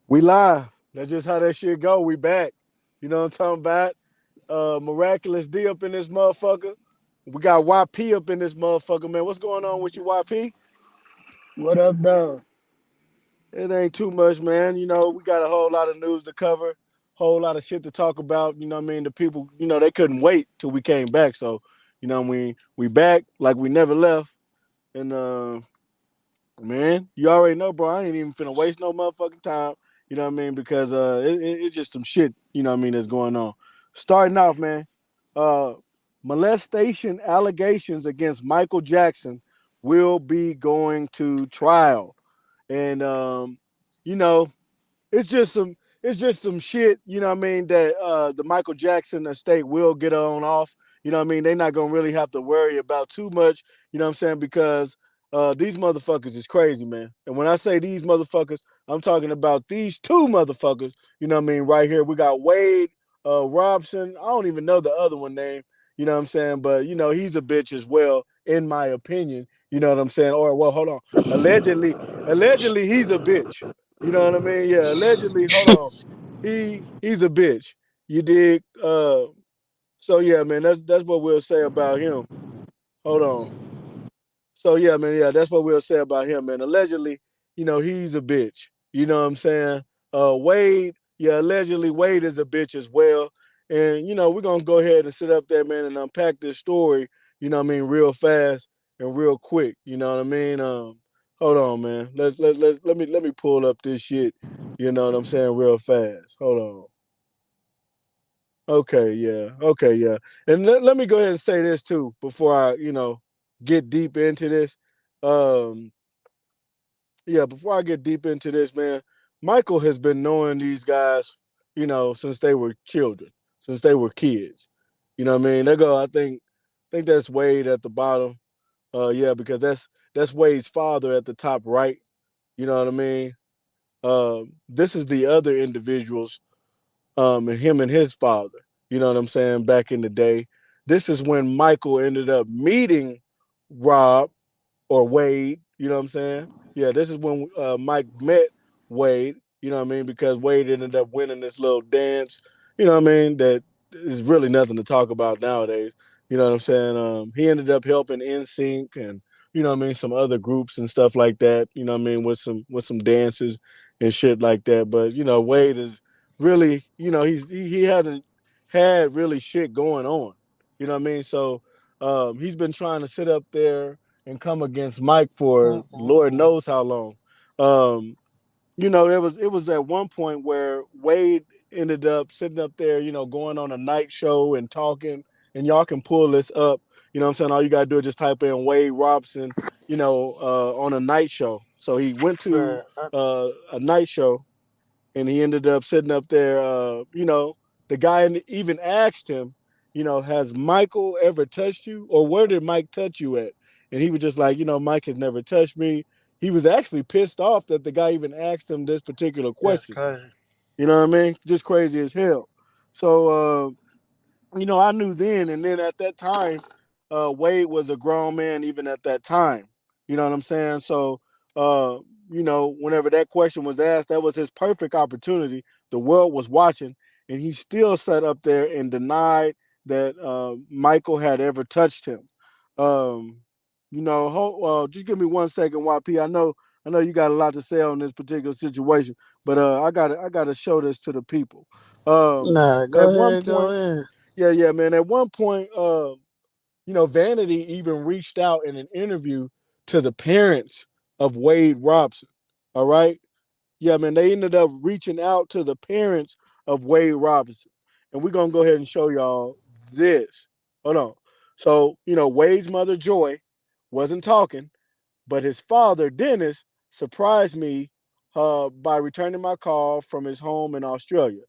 We live. That's just how that shit go. We back. You know what I'm talking about? Miraculous D up in this motherfucker. We got YP up in this motherfucker, man. What's going on with you, YP? What up, though? It ain't too much, man. You know, we got a whole lot of news to cover, whole lot of shit to talk about. You know what I mean? The people, they couldn't wait till we came back. So, we back like we never left. And man, you already know, bro. I ain't even finna waste no motherfucking time. You know what I mean? Because it's just some shit. You know what I mean? That's going on. Starting off, man. Uh, molestation allegations against Michael Jackson will be going to trial, and you know, it's just some shit, you know what I mean, that the Michael Jackson estate will get on off. You know what I mean? They're not gonna really have to worry about too much, you know what I'm saying? Because these motherfuckers is crazy, man. And when I say these motherfuckers, I'm talking about these two motherfuckers, you know what I mean, right here. We got Wade Robson. I don't even know the other one name, you know what I'm saying? But he's a bitch as well, in my opinion. You know what I'm saying? Or well, hold on. Allegedly he's a bitch. You know what I mean? Yeah, allegedly. Hold on, he's a bitch. You dig? So yeah, man, that's what we'll say about him. Hold on. So yeah, man, yeah, that's what we'll say about him, man. Allegedly, he's a bitch. You know what I'm saying? Wade, yeah, allegedly Wade is a bitch as well. And we're gonna go ahead and sit up there, man, and unpack this story, you know what I mean, real fast and real quick. You know what I mean? Hold on, man. Let me pull up this shit, you know what I'm saying, real fast. Hold on. Okay, yeah. Okay, yeah. And let me go ahead and say this too before I, get deep into this. Um, yeah, before I get deep into this, man, Michael has been knowing these guys, since they were children, since they were kids. You know what I mean? They go, I think that's Wade at the bottom. Yeah, because that's Wade's father at the top right. You know what I mean? This is the other individuals, and him and his father. You know what I'm saying? Back in the day, this is when Michael ended up meeting Rob or Wade. You know what I'm saying? Yeah, this is when Mike met Wade. You know what I mean? Because Wade ended up winning this little dance. You know what I mean? That is really nothing to talk about nowadays. You know what I'm saying? He ended up helping NSYNC and what I mean, some other groups and stuff like that. You know what I mean, with some dances and shit like that. But Wade is really, he hasn't had really shit going on. You know what I mean? So he's been trying to sit up there and come against Mike for Lord Mm-mm-mm. knows how long. Um, it was at one point where Wade ended up sitting up there, going on a night show and talking, and y'all can pull this up. You know what I'm saying? All you gotta do is just type in Wade Robson, on a night show. So he went to Bruh, a night show and he ended up sitting up there. The guy even asked him, has Michael ever touched you, or where did Mike touch you at? And he was just like, Mike has never touched me. He was actually pissed off that the guy even asked him this particular that's question. crazy. You know what I mean? Just crazy as hell. So, I knew then, and then at that time, Wade was a grown man even at that time. You know what I'm saying? So, uh, whenever that question was asked, that was his perfect opportunity. The world was watching, and he still sat up there and denied that Michael had ever touched him. Um, just give me 1 second, YP. I know you got a lot to say on this particular situation, but I gotta show this to the people. Um, Nah, go at one ahead, go point, ahead. yeah, yeah, man. At one point, Vanity even reached out in an interview to the parents of Wade Robson. All right. Yeah, man. They ended up reaching out to the parents of Wade Robinson. And we're gonna go ahead and show y'all this. Hold on. So, Wade's mother Joy wasn't talking, but his father, Dennis, surprised me by returning my call from his home in Australia.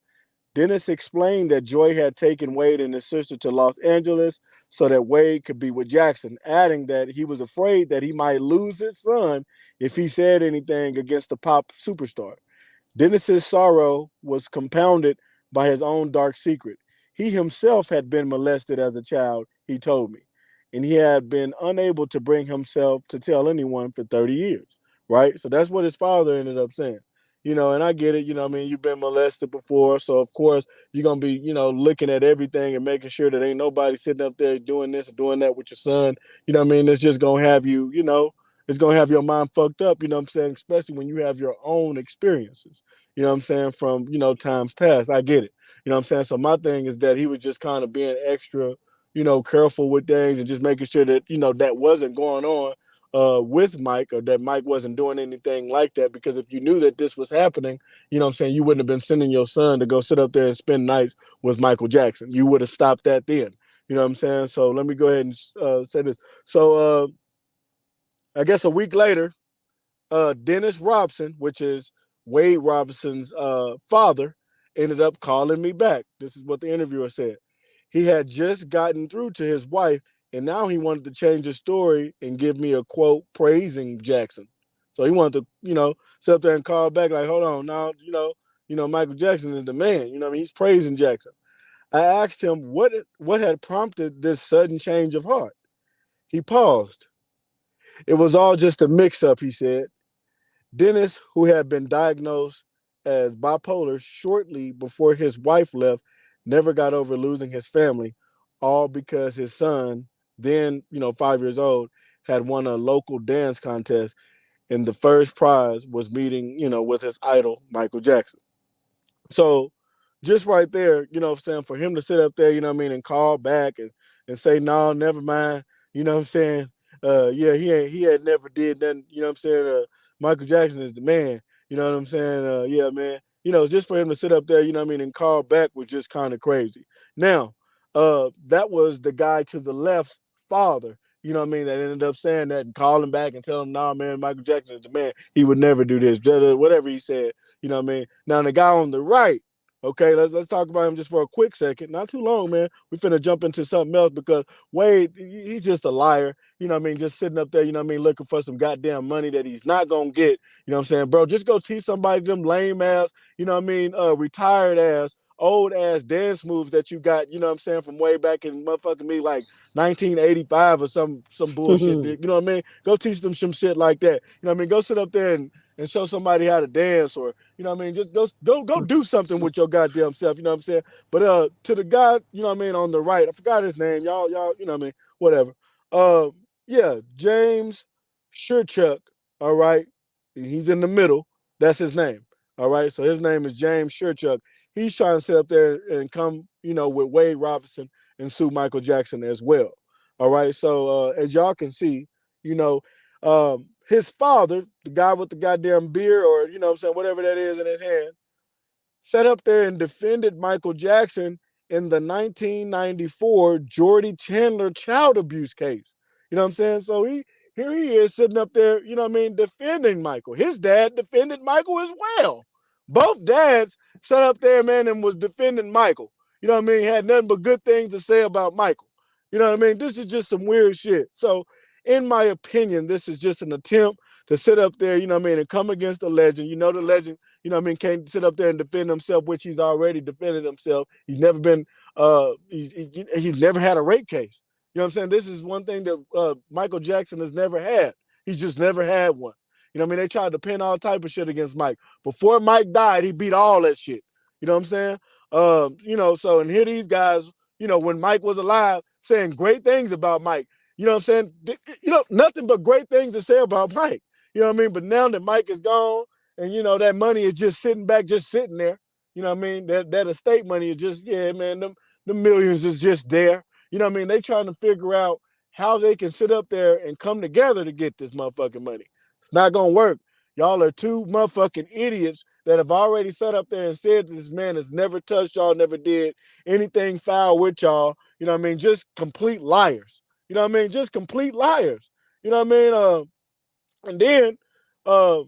Dennis explained that Joy had taken Wade and his sister to Los Angeles so that Wade could be with Jackson, adding that he was afraid that he might lose his son if he said anything against the pop superstar. Dennis's sorrow was compounded by his own dark secret. He himself had been molested as a child, he told me, and he had been unable to bring himself to tell anyone for 30 years, right? So that's what his father ended up saying. And I get it. You've been molested before, so of course you're gonna be, looking at everything and making sure that ain't nobody sitting up there doing this or doing that with your son. It's just gonna have you, it's gonna have your mind fucked up. You know what I'm saying? Especially when you have your own experiences. You know what I'm saying? From times past. I get it. You know what I'm saying? So my thing is that he was just kind of being extra, careful with things and just making sure that that wasn't going on with Mike, or that Mike wasn't doing anything like that. Because if you knew that this was happening, what I'm saying, you wouldn't have been sending your son to go sit up there and spend nights with Michael Jackson. You would have stopped that then. You know what I'm saying? So let me go ahead and say this. So I guess a week later, Dennis Robson, which is Wade Robinson's father, ended up calling me back. This is what the interviewer said. He had just gotten through to his wife, and now he wanted to change his story and give me a quote praising Jackson. So he wanted to, sit up there and call back like, hold on, now, Michael Jackson is the man. He's praising Jackson. I asked him what had prompted this sudden change of heart. He paused. It was all just a mix-up, he said. Dennis, who had been diagnosed as bipolar shortly before his wife left, never got over losing his family, all because his son, then, 5 years old, had won a local dance contest, and the first prize was meeting, with his idol, Michael Jackson. So just right there, what I'm saying, for him to sit up there, and call back and say, no, never mind, what I'm saying, yeah, he had never did nothing, what I'm saying, Michael Jackson is the man, what I'm saying, yeah, man, just for him to sit up there, and call back was just kind of crazy. Now, that was the guy to the left's father, that ended up saying that and calling back and telling him, nah, man, Michael Jackson is the man. He would never do this, whatever he said. Now the guy on the right, okay, let's talk about him just for a quick second. Not too long, man. We finna jump into something else because Wade, he's just a liar. Just sitting up there, looking for some goddamn money that he's not gonna get. Bro, just go teach somebody them lame ass, retired ass, old ass dance moves that you got, from way back in motherfucking me like 1985 or some bullshit, dude. You know what I mean? Go teach them some shit like that. Go sit up there and show somebody how to dance, or just go do something with your goddamn self, But to the guy, on the right, I forgot his name. Y'all, whatever. Uh yeah, James Sherchuk, all right. He's in the middle. That's his name. All right. So his name is James Sherchuk. He's trying to sit up there and come, with Wade Robinson and sue Michael Jackson as well. All right. So as y'all can see, you know, his father, the guy with the goddamn beer, or what I'm saying, whatever that is in his hand, sat up there and defended Michael Jackson in the 1994 Jordy Chandler child abuse case. You know what I'm saying? So here he is sitting up there, defending Michael. His dad defended Michael as well. Both dads sat up there, man, and was defending Michael. Had nothing but good things to say about Michael. This is just some weird shit. So, in my opinion, this is just an attempt to sit up there, and come against the legend. The legend, can't sit up there and defend himself, which he's already defended himself. He's never been, he's never had a rape case. You know what I'm saying? This is one thing that Michael Jackson has never had. He's just never had one. They tried to pin all type of shit against Mike. Before Mike died, he beat all that shit. You know what I'm saying? So, and here these guys, when Mike was alive, saying great things about Mike. You know what I'm saying? Nothing but great things to say about Mike. You know what I mean? But now that Mike is gone, and that money is just sitting back, just sitting there. You know what I mean? That estate money is just, yeah, man, the millions is just there. You know what I mean? They trying to figure out how they can sit up there and come together to get this motherfucking money. It's not gonna work. Y'all are two motherfucking idiots that have already sat up there and said this man has never touched y'all, never did anything foul with y'all. You know what I mean? Just complete liars. You know what I mean? Just complete liars. You know what I mean? And then, uh,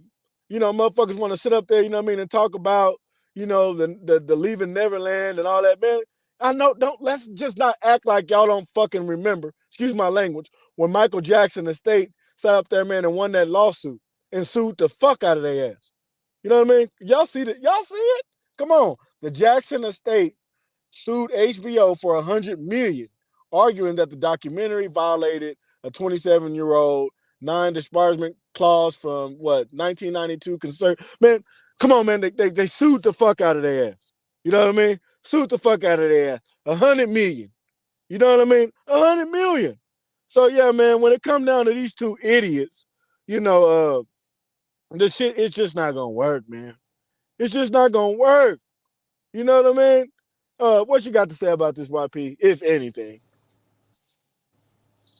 motherfuckers want to sit up there, and talk about, the leaving Neverland and all that, man. I know, let's just not act like y'all don't fucking remember, excuse my language, when Michael Jackson estate sat up there, man, and won that lawsuit and sued the fuck out of their ass. You know what I mean? Y'all see that? Y'all see it? Come on. The Jackson estate sued HBO for 100 million, arguing that the documentary violated a 27-year-old non-disparagement clause from 1992 concern. Man, Come on, man. They sued the fuck out of their ass. You know what I mean? Sued the fuck out of their ass. 100 million. You know what I mean? 100 million. So yeah, man. When it come down to these two idiots, you know, the shit, it's just not gonna work, man. It's just not gonna work. You know what I mean? What you got to say about this YP, if anything?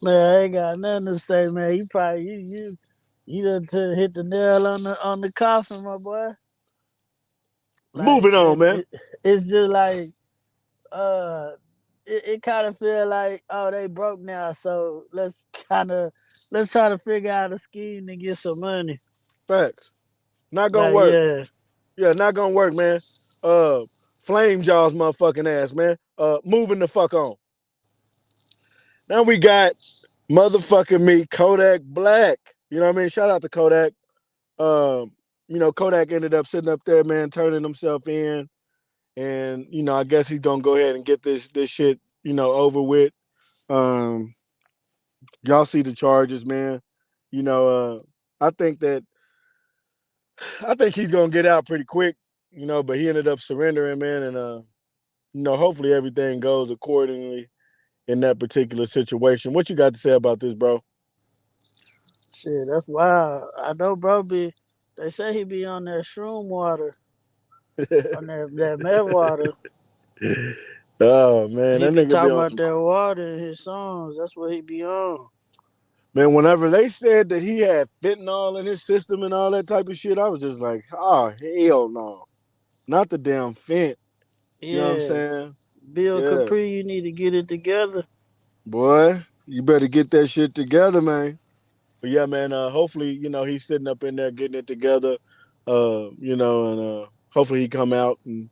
Man, I ain't got nothing to say, man. You probably you done hit the nail on the coffin, my boy. Like Moving on, man. it's just like uh it kind of feel like, oh, they broke now, so let's try to figure out a scheme to get some money. Facts. Not gonna Like, work. yeah. Yeah, not gonna work, man. Uh, Flame Jaws, motherfucking ass, man. Moving the fuck on. Now we got motherfucking me, Kodak Black. You know what I mean? Shout out to Kodak. Um, Kodak ended up sitting up there, man, turning himself in, and I guess he's gonna go ahead and get this shit, over with. Um, y'all see the charges, man. You know, I think that I think he's gonna get out pretty quick, but he ended up surrendering, man, and hopefully everything goes accordingly in that particular situation. What you got to say about this, bro? Shit, that's wild. I know, bro. They say he be on that shroom water, on that meth water. Oh man, He that be nigga be talking on about some that water in his songs. That's what he be on. man. Whenever they said that he had fentanyl in his system and all that type of shit, I was just like, oh hell no, not the damn fent. You know what I'm Yeah, saying? Bill Yeah, Capri, you need to get it together. boy, you better get that shit together, man. But yeah, man. Hopefully, he's sitting up in there getting it together. And hopefully he come out and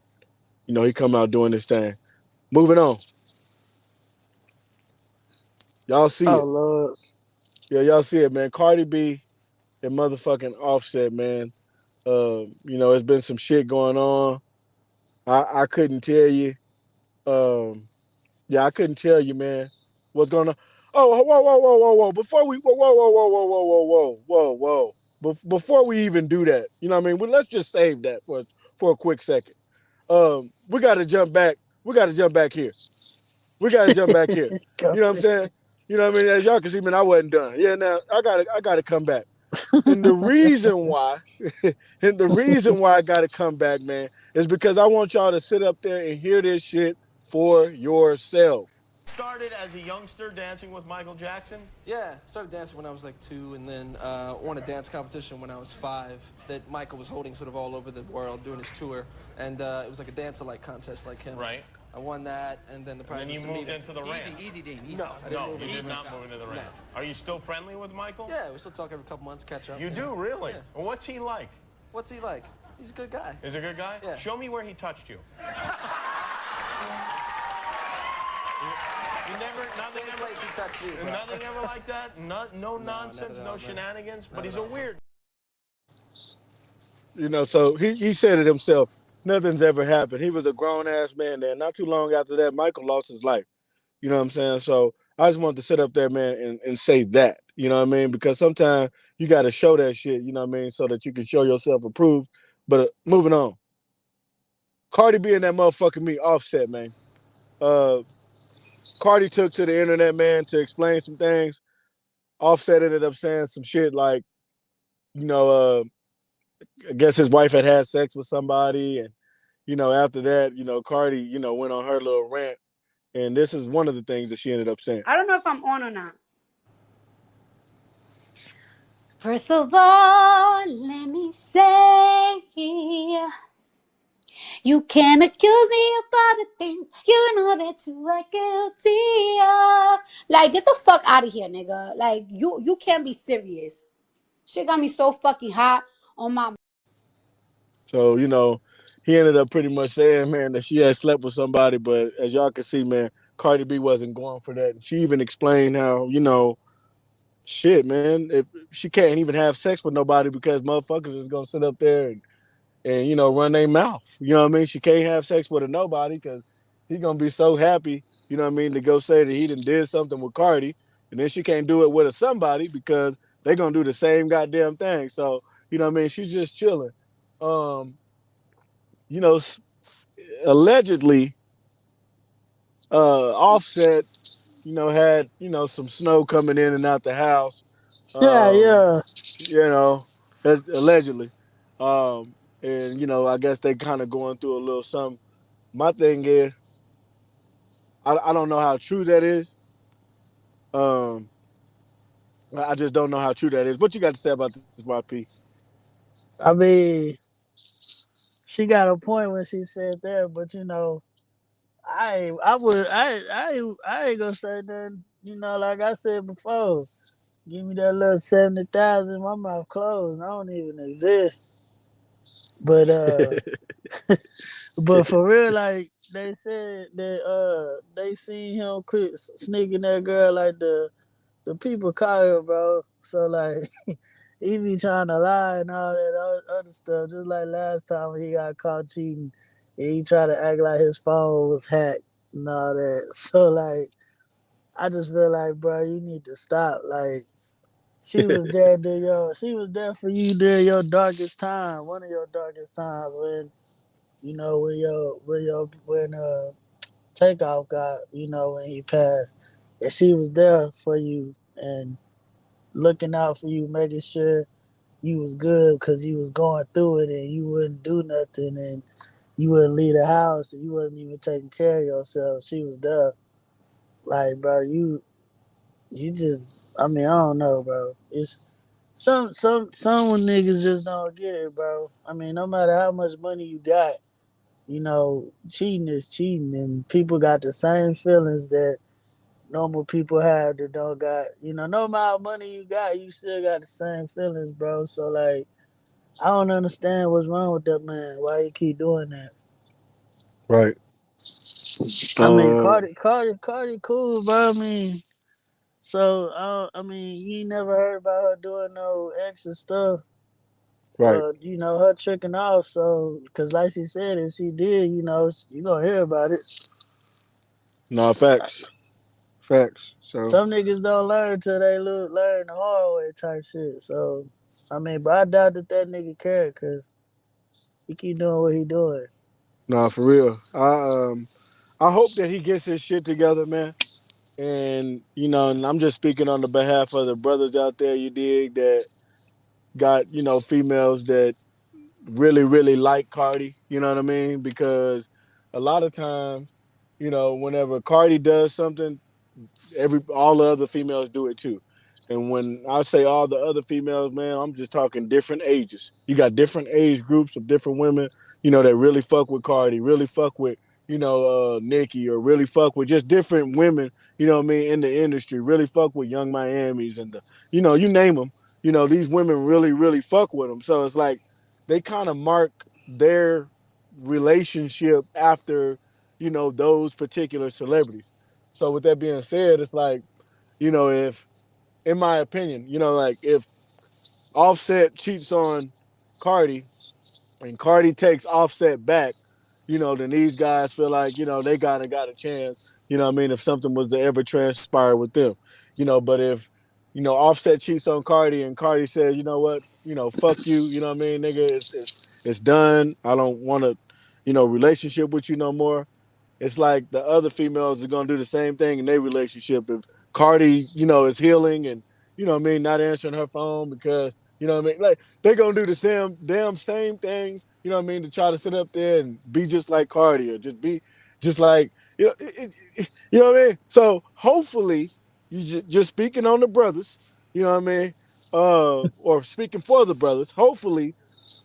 he come out doing this thing. Moving on, y'all see Oh it. Lord, Yeah, y'all see it, man. Cardi B and motherfucking Offset, man. It's been some shit going on. I couldn't tell you. Um, yeah, I couldn't tell you, man, what's going on. Oh, whoa, whoa, whoa, whoa, whoa! Before we, whoa, whoa, whoa, whoa, whoa, whoa, whoa, whoa, whoa, whoa! Before we even do that, what I mean? Well, let's just save that for a quick second. We got to jump back. We got to jump back here. We got to jump back here. Go You know what I'm ahead. saying? You know what I mean? As y'all can see, man, I wasn't done. Yeah, now I got to come back. And the reason why, and the reason why I got to come back, man, is because I want y'all to sit up there and hear this shit for yourself. Started as a youngster dancing with Michael Jackson? Yeah, started dancing when I was like 2, and then won a dance competition when I was 5 that Michael was holding sort of all over the world doing his tour, and it was like a dance-alike contest like him. Right. I won that, and then the prize And then was you to meet moved him. into the ranch. Easy, Dean. Easy. No, I didn't No, move into he's the not moving to the ranch. No. Are you still friendly with Michael? Yeah, we still talk every couple months, catch up. You do, really? Yeah. Well, what's he like? What's he like? He's a good guy. Is he a good guy? Yeah. Show me where he touched you. You never, nothing Same ever, place he touched you, bro. nothing ever like that? No nonsense, not at no all, bro. shenanigans? Not But he's at a all, bro. weird. So he said it himself. Nothing's ever happened. He was a grown ass man there. Not too long after that, Michael lost his life. You know what I'm saying? So I just wanted to sit up there, man, and say that. You know what I mean? Because sometimes you got to show that shit, you know what I mean, so that you can show yourself approved. But moving on. Cardi being that motherfucking me offset, man. Uh, Cardi took to the internet, man, to explain some things. Offset ended up saying some shit like, you know, I guess his wife had sex with somebody, and after that, Cardi, went on her little rant, and this is one of the things that she ended up saying. I don't know if I'm on or not. First of all, let me say, you can't accuse me of other things. You know that you are guilty of. Like, get the fuck out of here, nigga. Like, you can't be serious. Shit got me so fucking hot on my. So, he ended up pretty much saying, man, that she had slept with somebody, but as y'all can see, man, Cardi B wasn't going for that. She even explained how, shit, man, if she can't even have sex with nobody because motherfuckers is gonna sit up there and run their mouth. You know what I mean? She can't have sex with a nobody because he's gonna be so happy, you know what I mean, to go say that he did something with Cardi, and then she can't do it with a somebody because they're gonna do the same goddamn thing. So, you know what I mean? She's just chilling. Um, you know, allegedly, Offset, had some snow coming in and out the house. Yeah, Um, yeah. you know, allegedly. And I guess they kind of going through a little something. My thing is, I don't know how true that is. Um, I just don't know how true that is. What you got to say about this, YP? I mean, she got a point when she said that, but I ain't gonna say nothing. Like I said before, give me that little 70,000, my mouth closed. I don't even exist. But but for real, like they said that they seen him sneaking that girl like the people caught her, bro. So like he be trying to lie and all that other stuff, just like last time when he got caught cheating. And he tried to act like his phone was hacked and all that. So like I just feel like, bro, you need to stop. Like she was there for you during your darkest time, one of your darkest times when takeoff got, when he passed. And she was there for you and looking out for you, making sure you was good because you was going through it and you wouldn't do nothing and you wouldn't leave the house and you wasn't even taking care of yourself. She was there. Like, bro, you just, I mean, I don't know, bro. It's some niggas just don't get it, bro. I mean, no matter how much money you got, cheating is cheating, and people got the same feelings that normal people have that don't got. No matter how money you got, you still got the same feelings, bro. So like, I don't understand what's wrong with that man. Why he keep doing that? Right. I mean, Um. Cardi, cool, bro. I mean, so I mean, you ain't never heard about her doing no extra stuff. Right. Her tricking off. So, cause like she said, if she did, you gonna hear about it. No facts. Facts. So Some niggas don't learn till they learn the hard way type shit. So, I mean, but I doubt that nigga care, cause he keep doing what he doing. no, for real. I hope that he gets his shit together, man. And and I'm just speaking on the behalf of the brothers out there. You dig that got females that really really like Cardi. You know what I mean? Because a lot of times, whenever Cardi does something, all the other females do it too. And when I say all the other females, man, I'm just talking different ages. You got different age groups of different women, that really fuck with Cardi, really fuck with, Nicki, or really fuck with just different women, what I mean, in the industry, really fuck with Young Miami's and you name them. These women really, really fuck with them. So it's like they kind of mark their relationship after, those particular celebrities. So with that being said, it's like, if in my opinion, like if Offset cheats on Cardi and Cardi takes Offset back, then these guys feel like, they kinda got a chance, what I mean, if something was to ever transpire with them. But if, Offset cheats on Cardi and Cardi says, you know what, fuck you, you know what I mean, nigga, it's done. I don't want to, relationship with you no more. It's like the other females are gonna do the same thing in their relationship. If Cardi, is healing and what I mean, not answering her phone because what I mean, like they're gonna do the same thing, what I mean, to try to sit up there and be just like Cardi or just be just like you know what I mean. So hopefully, just speaking on the brothers, what I mean, or speaking for the brothers. Hopefully,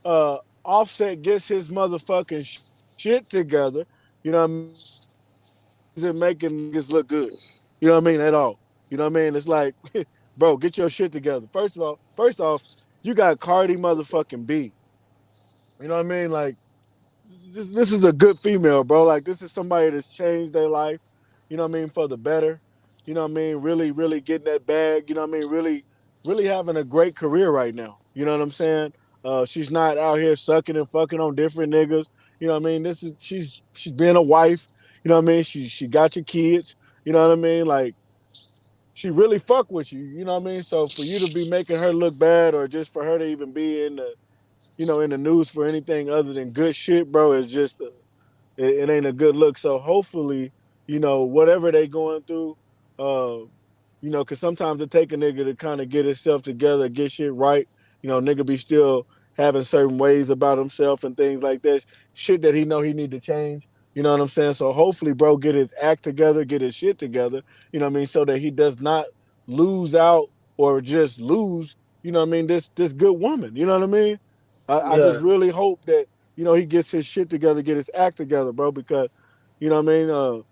uh, Offset gets his motherfucking shit together. You know what I mean? Because Cardi isn't making niggas look good. You know what I mean? At all. You know what I mean? It's like, bro, get your shit together. First off, you got Cardi motherfucking B. You know what I mean? Like, this is a good female, bro. Like this is somebody that's changed their life, what I mean, for the better. You know what I mean? Really, really getting that bag, you know what I mean? Really, really having a great career right now. You know what I'm saying? She's not out here sucking and fucking on different niggas. You know what I mean? This is she's being a wife, you know what I mean? She got your kids, you know what I mean? Like she really fuck with you, you know what I mean? So for you to be making her look bad or just for her to even be in the in the news for anything other than good shit, bro, is just it ain't a good look. So hopefully, whatever they going through, because sometimes it take a nigga to kind of get himself together, get shit right. Nigga be still having certain ways about himself and things like that. Shit that he know he need to change. You know what I'm saying? So hopefully, bro, get his act together, get his shit together. You know what I mean? So that he does not lose out or just lose. You know what I mean? This good woman. You know what I mean? I just Yeah, really hope that he gets his shit together, get his act together, bro. Because what I mean.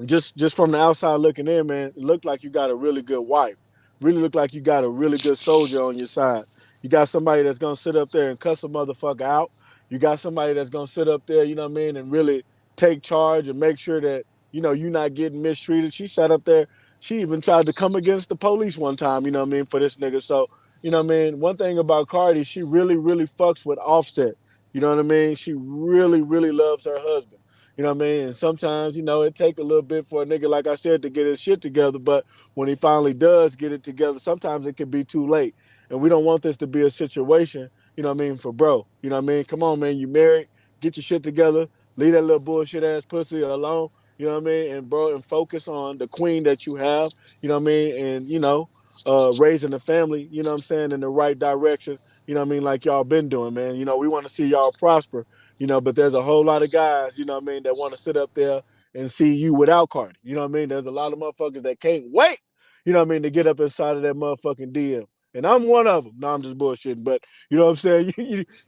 Just from the outside looking in, man, it looked like you got a really good wife. Really look like you got a really good soldier on your side. You got somebody that's gonna sit up there and cuss a motherfucker out. You got somebody that's gonna sit up there, you know what I mean, and really take charge and make sure that you're not getting mistreated. She sat up there. She even tried to come against the police one time, you know what I mean, for this nigga. So, what I mean, one thing about Cardi, she really, really fucks with Offset. You know what I mean? She really, really loves her husband. You know what I mean? And sometimes, it take a little bit for a nigga, like I said, to get his shit together. But when he finally does get it together, sometimes it can be too late. And we don't want this to be a situation, what I mean, for bro. You know what I mean? Come on, man, you married, get your shit together, leave that little bullshit ass pussy alone, you know what I mean? And bro, and focus on the queen that you have, you know what I mean? And, raising the family, you know what I'm saying, in the right direction, you know what I mean, like y'all been doing, man. We want to see y'all prosper, but there's a whole lot of guys, you know what I mean, that want to sit up there and see you without Cardi. You know what I mean? There's a lot of motherfuckers that can't wait, you know what I mean, to get up inside of that motherfucking DM. And I'm one of them. No, I'm just bullshitting, but you know what I'm saying?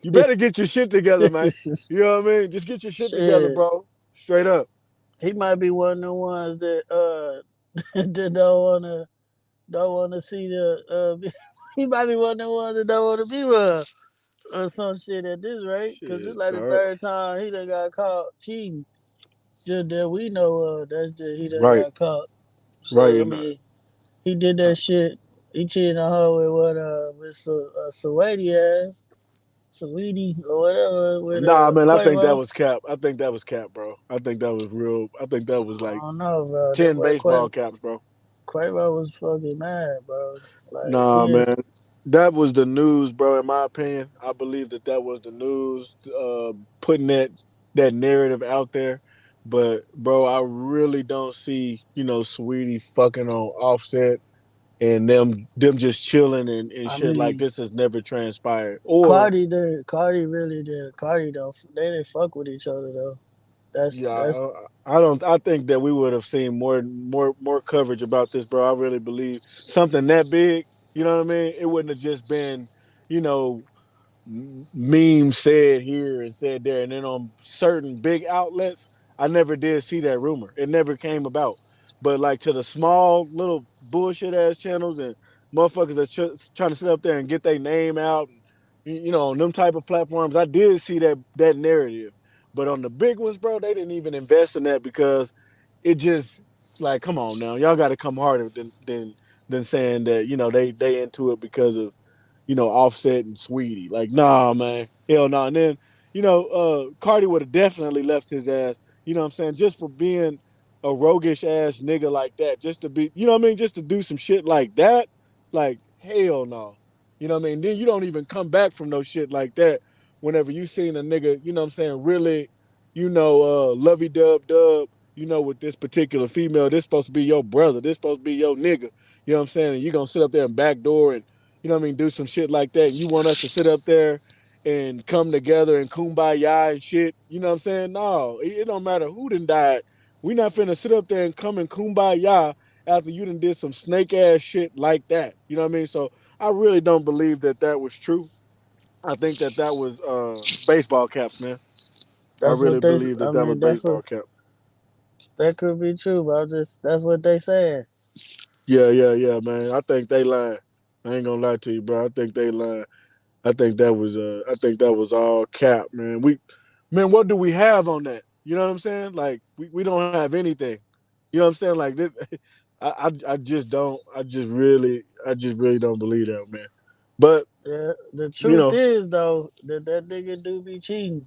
You better get your shit together, man. You know what I mean? Just get your shit together, shit. bro. Straight up. He might be one of the ones that that don't wanna see the he might be one of the ones that don't wanna be with her or some shit at this rate. Cause it's Shit. like the All right. third time he done got caught cheating. Just that we know of. That's just he done Right. got caught. Right. So I mean, he did that shit. He cheated on her with what with Saweetie ass, Saweetie or whatever with Nah, man, I think that Quavo. was cap. I think that was cap, bro. I think that was real. I think that was I like don't know, bro. That 10 boy baseball caps, bro. Quavo was fucking mad, bro. Like he Nah, didn't. man. That was the news, bro. In my opinion, I believe that was the news, putting that narrative out there. But, bro, I really don't see, Sweetie fucking on Offset and them just chilling and I shit like mean, this has never transpired. Or Cardi did. Cardi really did. Cardi don't. They didn't fuck with each other though. yeah, That's. I don't. I think that we would have seen more coverage about this, bro. I really believe something that big. You know what I mean? It wouldn't have just been, you know, memes said here and said there, and then on certain big outlets, I never did see that rumor. It never came about. But like to the small little bullshit ass channels and motherfuckers that's trying to sit up there and get their name out, and, on them type of platforms, I did see that narrative. But on the big ones, bro, they didn't even invest in that because it just like, come on now, y'all got to come harder than saying that they into it because of Offset and Sweetie. Like, nah, man. Hell no. Nah. And then, Cardi would have definitely left his ass, you know what I'm saying, just for being a roguish ass nigga like that. Just to be, you know what I mean, just to do some shit like that. Like, hell no. You know what I mean? Then you don't even come back from no shit like that whenever you seen a nigga, you know what I'm saying, really, lovey dub, with this particular female. This supposed to be your brother. This supposed to be your nigga. You know what I'm saying? And you gonna sit up there and backdoor and do some shit like that. And you want us to sit up there and come together and kumbaya and shit. You know what I'm saying? No, it don't matter who done died. We not finna sit up there and come and kumbaya after you done did some snake ass shit like that. You know what I mean? So I really don't believe that was true. I think that was baseball caps, man. I That's really what they. believe I that was mean, that's what baseball cap. that could be true. But I'm just that's what they saying. Yeah, man. I think they lying. I ain't gonna lie to you, bro. I think they lying. I think that was all cap, man. Man, what do we have on that? You know what I'm saying? Like we don't have anything. You know what I'm saying? Like this I just really don't believe that, man. But, Yeah, the you truth know, is though that nigga do be cheating.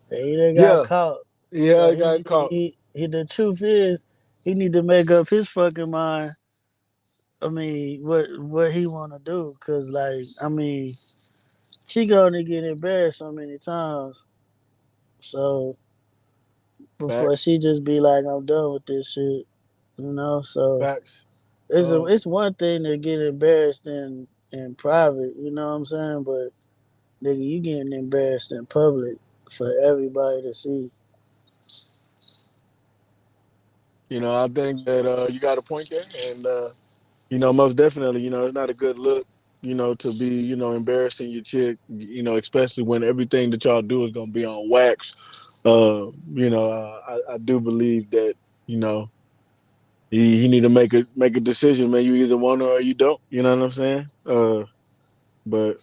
He done got yeah, caught. yeah, So I got caught. he the truth is he need to make up his fucking mind. I mean, what he want to do? Cause like I mean, she gonna get embarrassed so many times. So before Facts. she just be like, I'm done with this shit, you know. So Facts. Um, it's one thing to get embarrassed in private, you know what I'm saying? But nigga, you getting embarrassed in public for everybody to see. I think that you got a point there, and most definitely, it's not a good look, to be, embarrassing your chick, especially when everything that y'all do is gonna be on wax. I do believe that, you know, you need to make a decision, man. You either want her or you don't. You know what I'm saying? But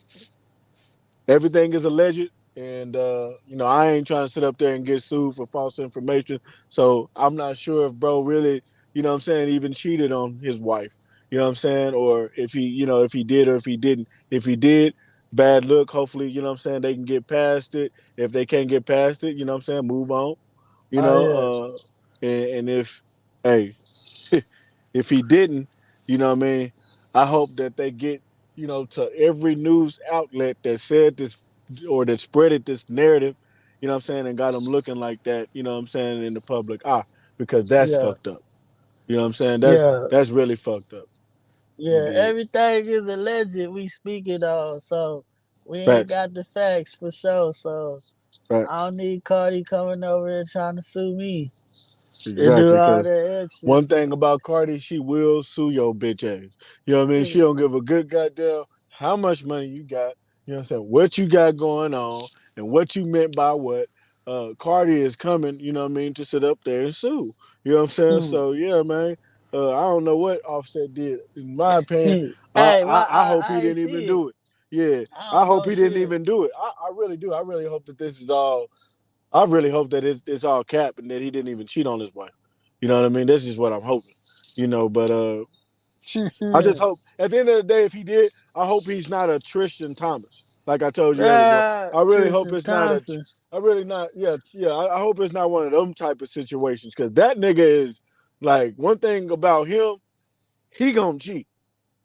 everything is alleged, and I ain't trying to sit up there and get sued for false information. So I'm not sure if bro really, what I'm saying, even cheated on his wife. You know what I'm saying? Or if he, if he did or if he didn't. If he did, bad look. Hopefully, what I'm saying, they can get past it. If they can't get past it, what I'm saying, move on. You Oh know, yeah, and if hey, if he didn't, what I mean, I hope that they get, to every news outlet that said this or that spreaded this narrative, what I'm saying, and got them looking like that, what I'm saying, in the public because that's yeah, fucked up. You know what I'm saying? That's yeah, that's really fucked up. You yeah. did. Everything is alleged. We speaking on, so we ain't Facts. got the facts for sure. So I Facts. don't need Cardi coming over and trying to sue me and do Exactly. all Because that extra. one thing about Cardi, she will sue your bitch ass. You know what I mean? She don't give a good goddamn how much money you got. You know what I'm saying? What you got going on and what you meant by what. Cardi is coming, you know what I mean, to sit up there and sue. You know what I'm saying? So yeah, man. I don't know what Offset did. In my opinion, Hey, I, why I I hope he I ain't didn't see even it. do it. Yeah, I I don't hope know he didn't shit. even do it. I really do. I really hope that this is all. I really hope that it's all cap and that he didn't even cheat on his wife. You know what I mean? That's just what I'm hoping. But I just hope at the end of the day, if he did, I hope he's not a Tristan Thomas. Like I told you earlier, bro. I really hope Tristan it's not a. Thompson. I really not. Yeah, yeah. I hope it's not one of them type of situations because that nigga is like one thing about him. He gonna cheat.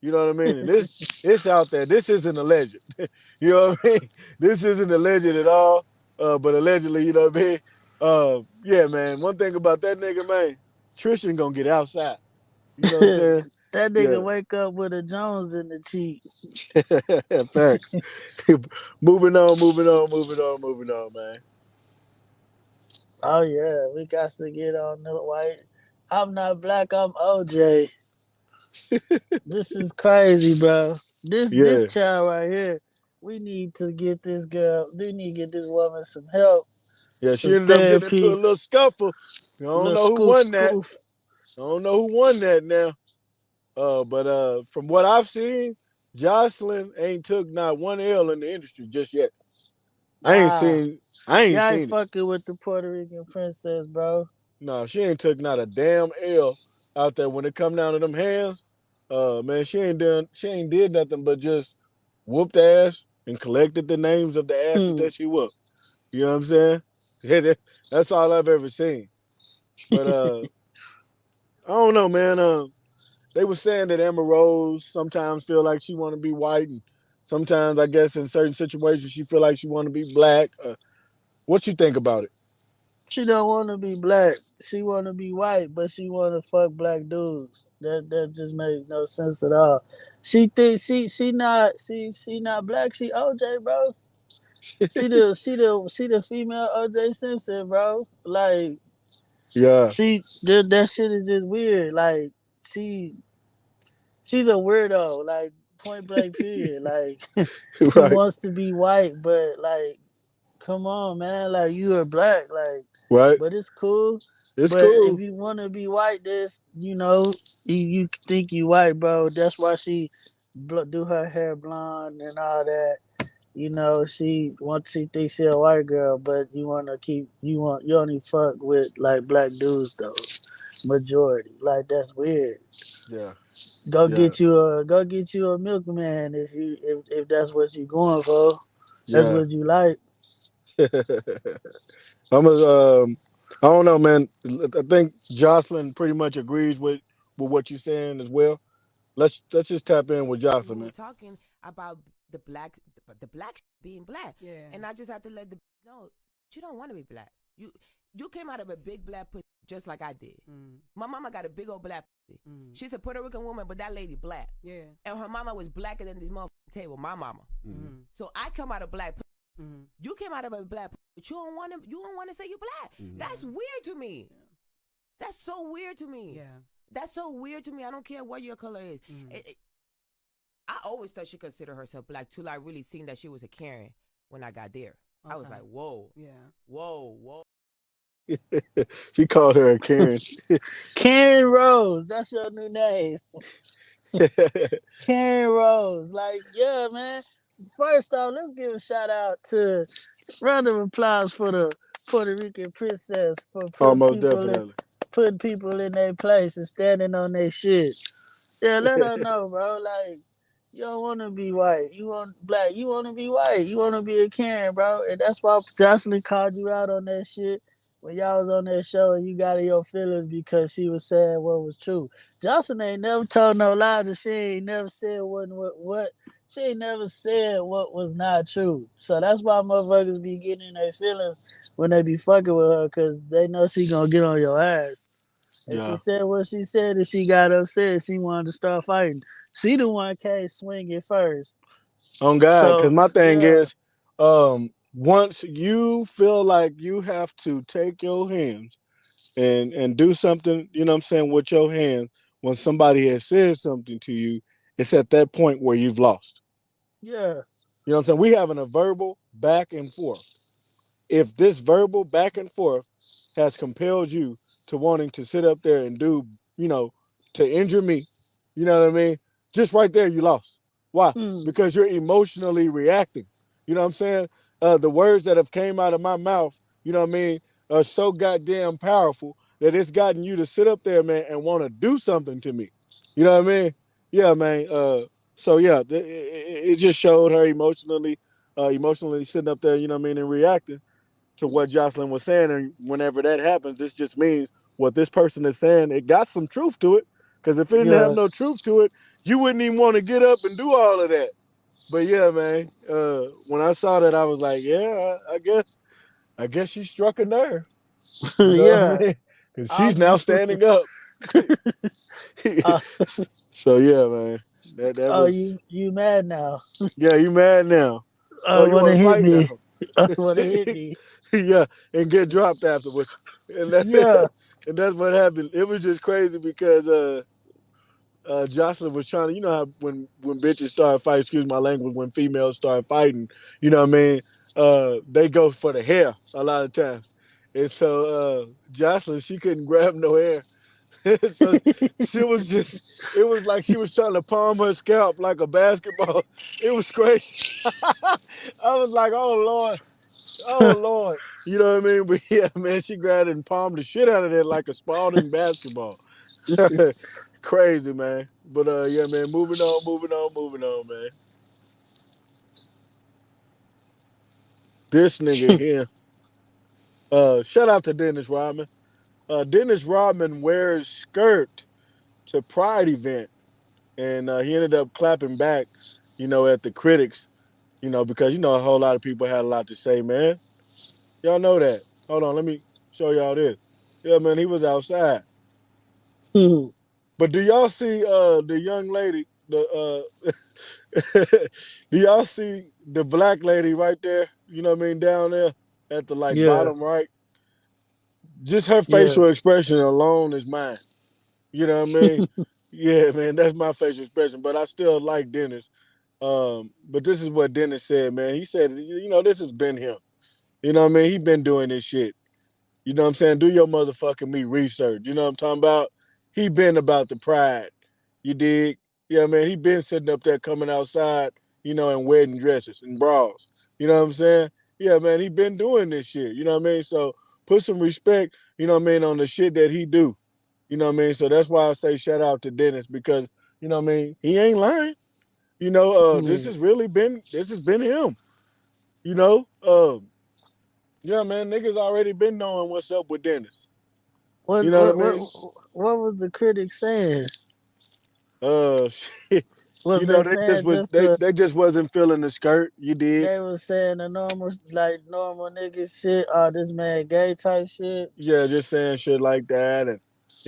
You know what I mean? And this it's out there. This isn't alleged. You know what I mean? This isn't alleged at all. But allegedly, you know what I mean? Yeah, man. One thing about that nigga, man, Tristan gonna get outside. You know what I'm saying? That Yeah. nigga wake up with a Jones in the cheek. Facts. Moving on, moving on, moving on, moving on, man. Oh yeah, we got to get on the white. I'm not black. I'm OJ. This is crazy, bro. This Yeah. child right here. We need to get this girl. We need to get this woman some help, Yeah, some she ended up getting into a therapy, little scuffle. I don't little know who scoof won that. scoof. I don't know who won that now. But from what I've seen, Jocelyn ain't took not one L in the industry just yet. I ain't Nah, seen I ain't y'all ain't seen it. fucking with the Puerto Rican princess, bro. No, she ain't took not a damn L out there when it come down to them hands. Man, she ain't did nothing but just whooped ass and collected the names of the asses Hmm. that she whooped. You know what I'm saying? That's all I've ever seen. But I don't know, man. They were saying that Emma Rose sometimes feel like she want to be white, and sometimes I guess in certain situations she feel like she want to be black. What you think about it? She don't want to be black. She want to be white, but she want to fuck black dudes. That just makes no sense at all. She thinks she not black. She OJ, bro. She the female OJ Simpson, bro. Like Yeah, that shit is just weird. Like she she's a weirdo. Like point blank period. Like she right, wants to be white, but like come on, man. Like you are black. Like right. but it's cool. It's But if cool. you want to be white, this you think you white, bro. That's why she do her hair blonde and all that. She thinks she a white girl, but you only fuck with like black dudes though. Majority. Like that's weird. Yeah, Go yeah, get you a milkman if that's what you going for. That's yeah. what you like. I'm a, I don't know, man. I think Jocelyn pretty much agrees with what you're saying as well. Let's just tap in with Jocelyn, man. the black being black. Yeah. And I just have to let the know you don't want to be black. You came out of a big black pussy just like I did. My mama got a big old black pussy. She's a Puerto Rican woman, but that lady black. Yeah. And her mama was blacker than this motherfucking table. My mama. So I come out of black pussy. You came out of a black pussy, but you don't want to say you black. That's weird to me. That's so weird to me. Yeah. That's so weird to me. I don't care what your color is. I always thought she considered herself black till I really seen that she was a Karen when I got there. I was like, whoa. Yeah. Whoa. She called her a Karen. Karen Rose, that's your new name. Karen Rose. Like, yeah, man. First off, let's give a shout out to round of applause for the Puerto Rican princess for Almost definitely. putting people in their place and standing on their shit. Yeah, let her know, bro. Like, you don't want to be white. You want black. You want to be white. You want to be a Karen, bro. And that's why Jocelyn called you out on that shit when y'all was on that show and you got in your feelings because she was saying what was true. Jocelyn ain't never told no lies and she ain't never said what she ain't never said what was not true. So that's why motherfuckers be getting in their feelings when they be fucking with her because they know she gonna get on your ass. And she Yeah. said what she said and she got upset. She wanted to start fighting. She the one came swinging first. On God, because So my thing yeah, is, once you feel like you have to take your hands and do something, you know what I'm saying, with your hands, when somebody has said something to you, it's at that point where you've lost. yeah. You know what I'm saying? We having a verbal back and forth. If this verbal back and forth has compelled you to wanting to sit up there and do, you know, to injure me, you know what I mean? Just right there, you lost. Why? Hmm. Because you're emotionally reacting. You know what I'm saying? The words that have came out of my mouth, you know what I mean, are so goddamn powerful that it's gotten you to sit up there, man, and want to do something to me. You know what I mean? Yeah, man. So yeah, it just showed her emotionally sitting up there, you know what I mean, and reacting to what Jocelyn was saying. And whenever that happens, this just means what this person is saying, it got some truth to it. Because if it didn't have Yeah. no truth to it, you wouldn't even want to get up and do all of that. But yeah, man, when I saw that, I was like, yeah, I guess she struck a nerve. You know what I Yeah. mean? Because she's Um, now standing up. uh, So yeah, man, that oh, was you mad now? yeah. You mad now? Oh, you want Wanna to hit fight me? now? Wanna hit me? Yeah, and get dropped afterwards. And Yeah. and that's what happened. It was just crazy because Jocelyn was trying to, you know how when bitches start fighting, excuse my language, when females start fighting, you know what I mean? They go for the hair a lot of times. And so Jocelyn, she couldn't grab no hair. So she was just, it was like she was trying to palm her scalp like a basketball. It was crazy. I was like, oh Lord. You know what I mean? But yeah, man, she grabbed it and palmed the shit out of it like a Spalding basketball. Crazy, man. But yeah, man, moving on, man. This nigga here. Shout out to Dennis Rodman. Dennis Rodman wears skirt to Pride event, and he ended up clapping back, you know, at the critics, you know, because you know a whole lot of people had a lot to say, man. Y'all know that. Hold on, let me show y'all this. Yeah, man, he was outside. Hmm. But do y'all see the young lady, the do y'all see the black lady right there? You know what I mean, down there at the like Yeah. bottom right. Just her Yeah. facial expression alone is mine. You know what I mean? Yeah, man, that's my facial expression. But I still like Dennis. But this is what Dennis said, man. He said, you know, this has been him. You know what I mean? He been doing this shit. You know what I'm saying? Do your motherfucking me research. You know what I'm talking about? He been about the pride. You dig? Yeah, man. He been sitting up there coming outside, you know, in wedding dresses and bras. You know what I'm saying? Yeah, man. He been doing this shit. You know what I mean? So put some respect, you know what I mean, on the shit that he do. You know what I mean? So that's why I say shout out to Dennis because, you know what I mean, he ain't lying. You know, Hmm. this has been him. You know? Yeah, man, niggas already been knowing what's up with Dennis. What You know what I what what mean? what was the critic saying? Shit. Was You they know, they just saying was just the they just wasn't feeling the skirt. You did. they was saying the normal like normal nigga shit? Oh, this man gay type shit. Yeah, just saying shit like that and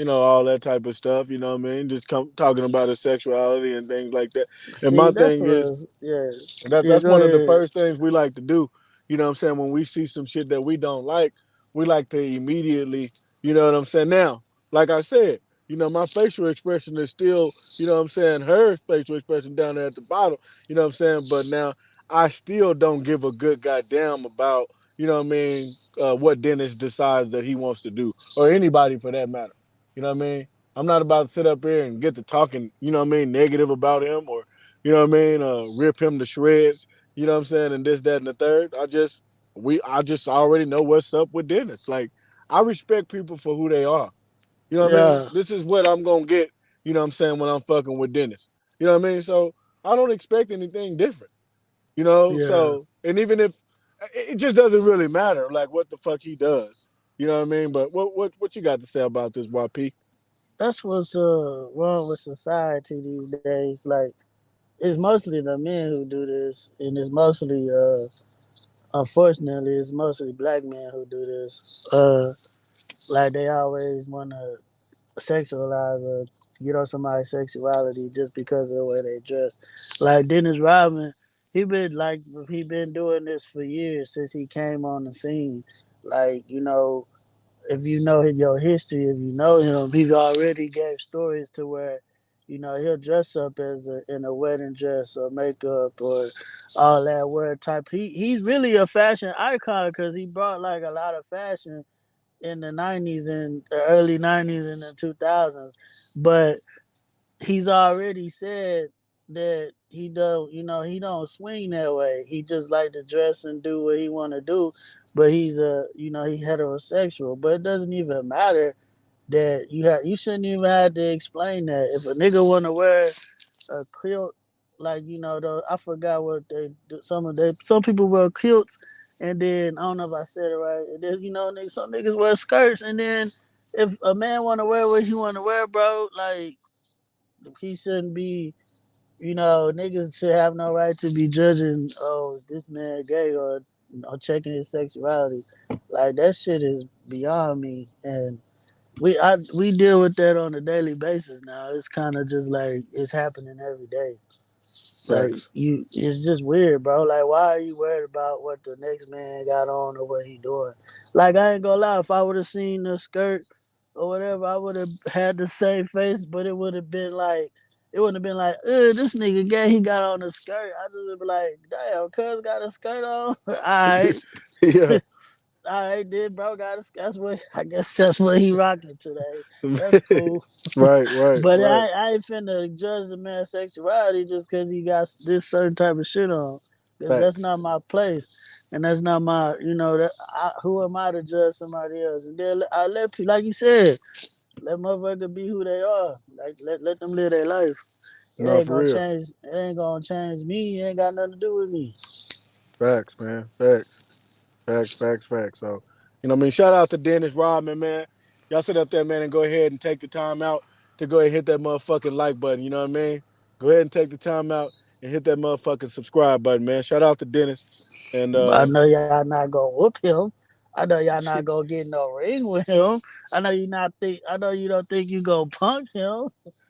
all that type of stuff, you know what I mean? Just talking about his sexuality and things like that. And See, my that's thing what. is Yeah, yeah. that's Go one of the ahead. first things we like to do. You know what I'm saying? When we see some shit that we don't like, we like to immediately, you know what I'm saying? Now, like I said, my facial expression is still, you know what I'm saying, her facial expression down there at the bottom, you know what I'm saying? But now I still don't give a good goddamn about, you know what I mean, what Dennis decides that he wants to do, or anybody for that matter. You know what I mean? I'm not about to sit up here and get to talking, you know what I mean, negative about him or you know what I mean? Rip him to shreds. You know what I'm saying? And this, that, and the third. I just already know what's up with Dennis. Like I respect people for who they are. You know what I mean? Yeah, This is what I'm gonna get. You know what I'm saying when I'm fucking with Dennis. You know what I mean? So I don't expect anything different. yeah. So and even if it just doesn't really matter, like what the fuck he does. You know what I mean? But what you got to say about this, YP? That's what's wrong with society these days. Like it's mostly the men who do this, and it's mostly unfortunately it's mostly black men who do this. Like they always want to sexualize or get on somebody's sexuality just because of the way they dress. Like Dennis Rodman, he been doing this for years since he came on the scene. Like if you know your history, if you know him, he already gave stories to where he'll dress up as in a wedding dress or makeup or all that wear type. He's really a fashion icon because he brought like a lot of fashion in the 90s and the early 90s and the 2000s, but he's already said that he don't swing that way. He just like to dress and do what he want to do, but he's he heterosexual. But it doesn't even matter that you shouldn't even have to explain that. If a nigga want to wear a kilt, like I forgot what they do. Some people wear kilts, and then I don't know if I said it right. And then some niggas wear skirts, and then if a man want to wear what he want to wear, bro, like he shouldn't be. Niggas should have no right to be judging. Oh, is this man gay or checking his sexuality? Like that shit is beyond me, and we deal with that on a daily basis now. It's kind of just like it's happening every day. Like Facts. it's just weird, bro. Like, why are you worried about what the next man got on or what he doing? Like, I ain't gonna lie, if I would have seen the skirt or whatever, I would have had the same face, but it would have been like, it wouldn't have been like, this nigga gay, he got on a skirt. I just would be like, damn, cuz got a skirt on. All right, Yeah. all right, then, bro, got a. That's what I guess that's what he rocking today. That's cool. Right, right, But right. I ain't finna judge the man's sexuality just because he got this certain type of shit on. Because that's Facts. not my place. And that's not my, who am I to judge somebody else? And then I let people, like you said, let motherfucker be who they are. Like, let them live their life. It No, ain't for gonna real. change. It ain't gonna change me. It ain't got nothing to do with me. Facts, man. Facts. Facts, facts, facts. So, I mean, shout out to Dennis Rodman, man. Y'all sit up there, man, and go ahead and take the time out to go ahead and hit that motherfucking like button. You know what I mean? Go ahead and take the time out and hit that motherfucking subscribe button, man. Shout out to Dennis. And I know y'all not gonna whoop him. I know y'all not gonna get no ring with him. I know you don't think you gonna punk him. oh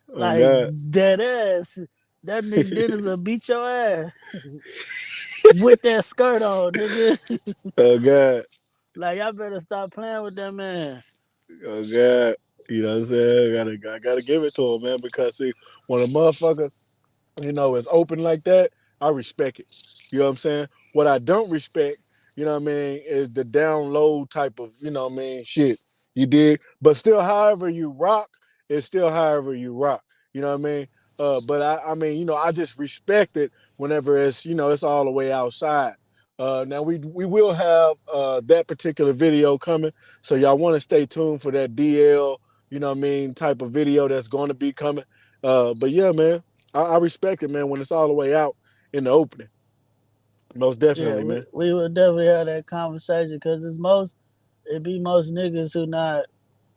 Like God. dead ass. That nigga Dennis will beat your ass with that skirt on, nigga. oh God. Like y'all better stop playing with that man. Oh God. You know what I'm saying? I gotta give it to him, man, because see, when a motherfucker is open like that, I respect it. You know what I'm saying? What I don't respect, you know what I mean, is the down low type of, shit. You did. But still, however you rock, it's still however you rock. You know what I mean? But I mean, I just respect it whenever it's all the way outside. Now we will have that particular video coming, so y'all want to stay tuned for that DL, type of video that's going to be coming. But yeah, man, I respect it, man, when it's all the way out in the opening. Most Yeah, definitely, we, man. we would definitely have that conversation because it be most niggas who not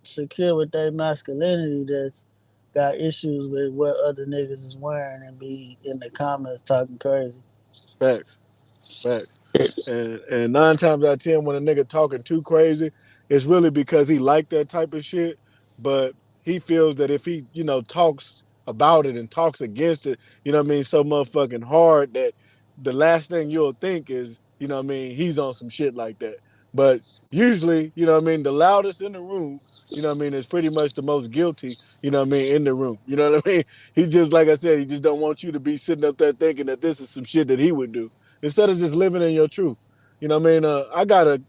secure with their masculinity that's got issues with what other niggas is wearing and be in the comments talking crazy. Facts, facts. And 9 times out of 10, when a nigga talking too crazy, it's really because he like that type of shit. But he feels that if he, talks about it and talks against it, what I mean, so motherfucking hard that the last thing you'll think is, what I mean, he's on some shit like that. But usually, what I mean, the loudest in the room, what I mean, is pretty much the most guilty, what I mean, in the room. You know what I mean? He just, like I said, he just don't want you to be sitting up there thinking that this is some shit that he would do instead of just living in your truth. You know what I mean? I got a,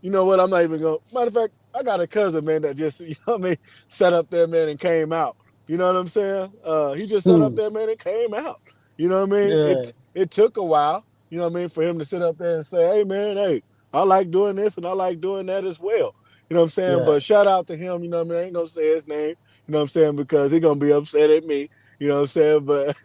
you know what? I'm not even going. Matter of fact, I got a cousin, man, that just, what I mean, sat up there, man, and came out. You know what I'm saying? He just sat up Hmm. there, man, and came out. You know what I mean? Yeah, It took a while, you know what I mean, for him to sit up there and say, hey, man, hey, I like doing this and I like doing that as well. You know what I'm saying? yeah, But shout out to him, you know what I mean? I ain't gonna say his name, you know what I'm saying, because he gonna be upset at me, you know what I'm saying? But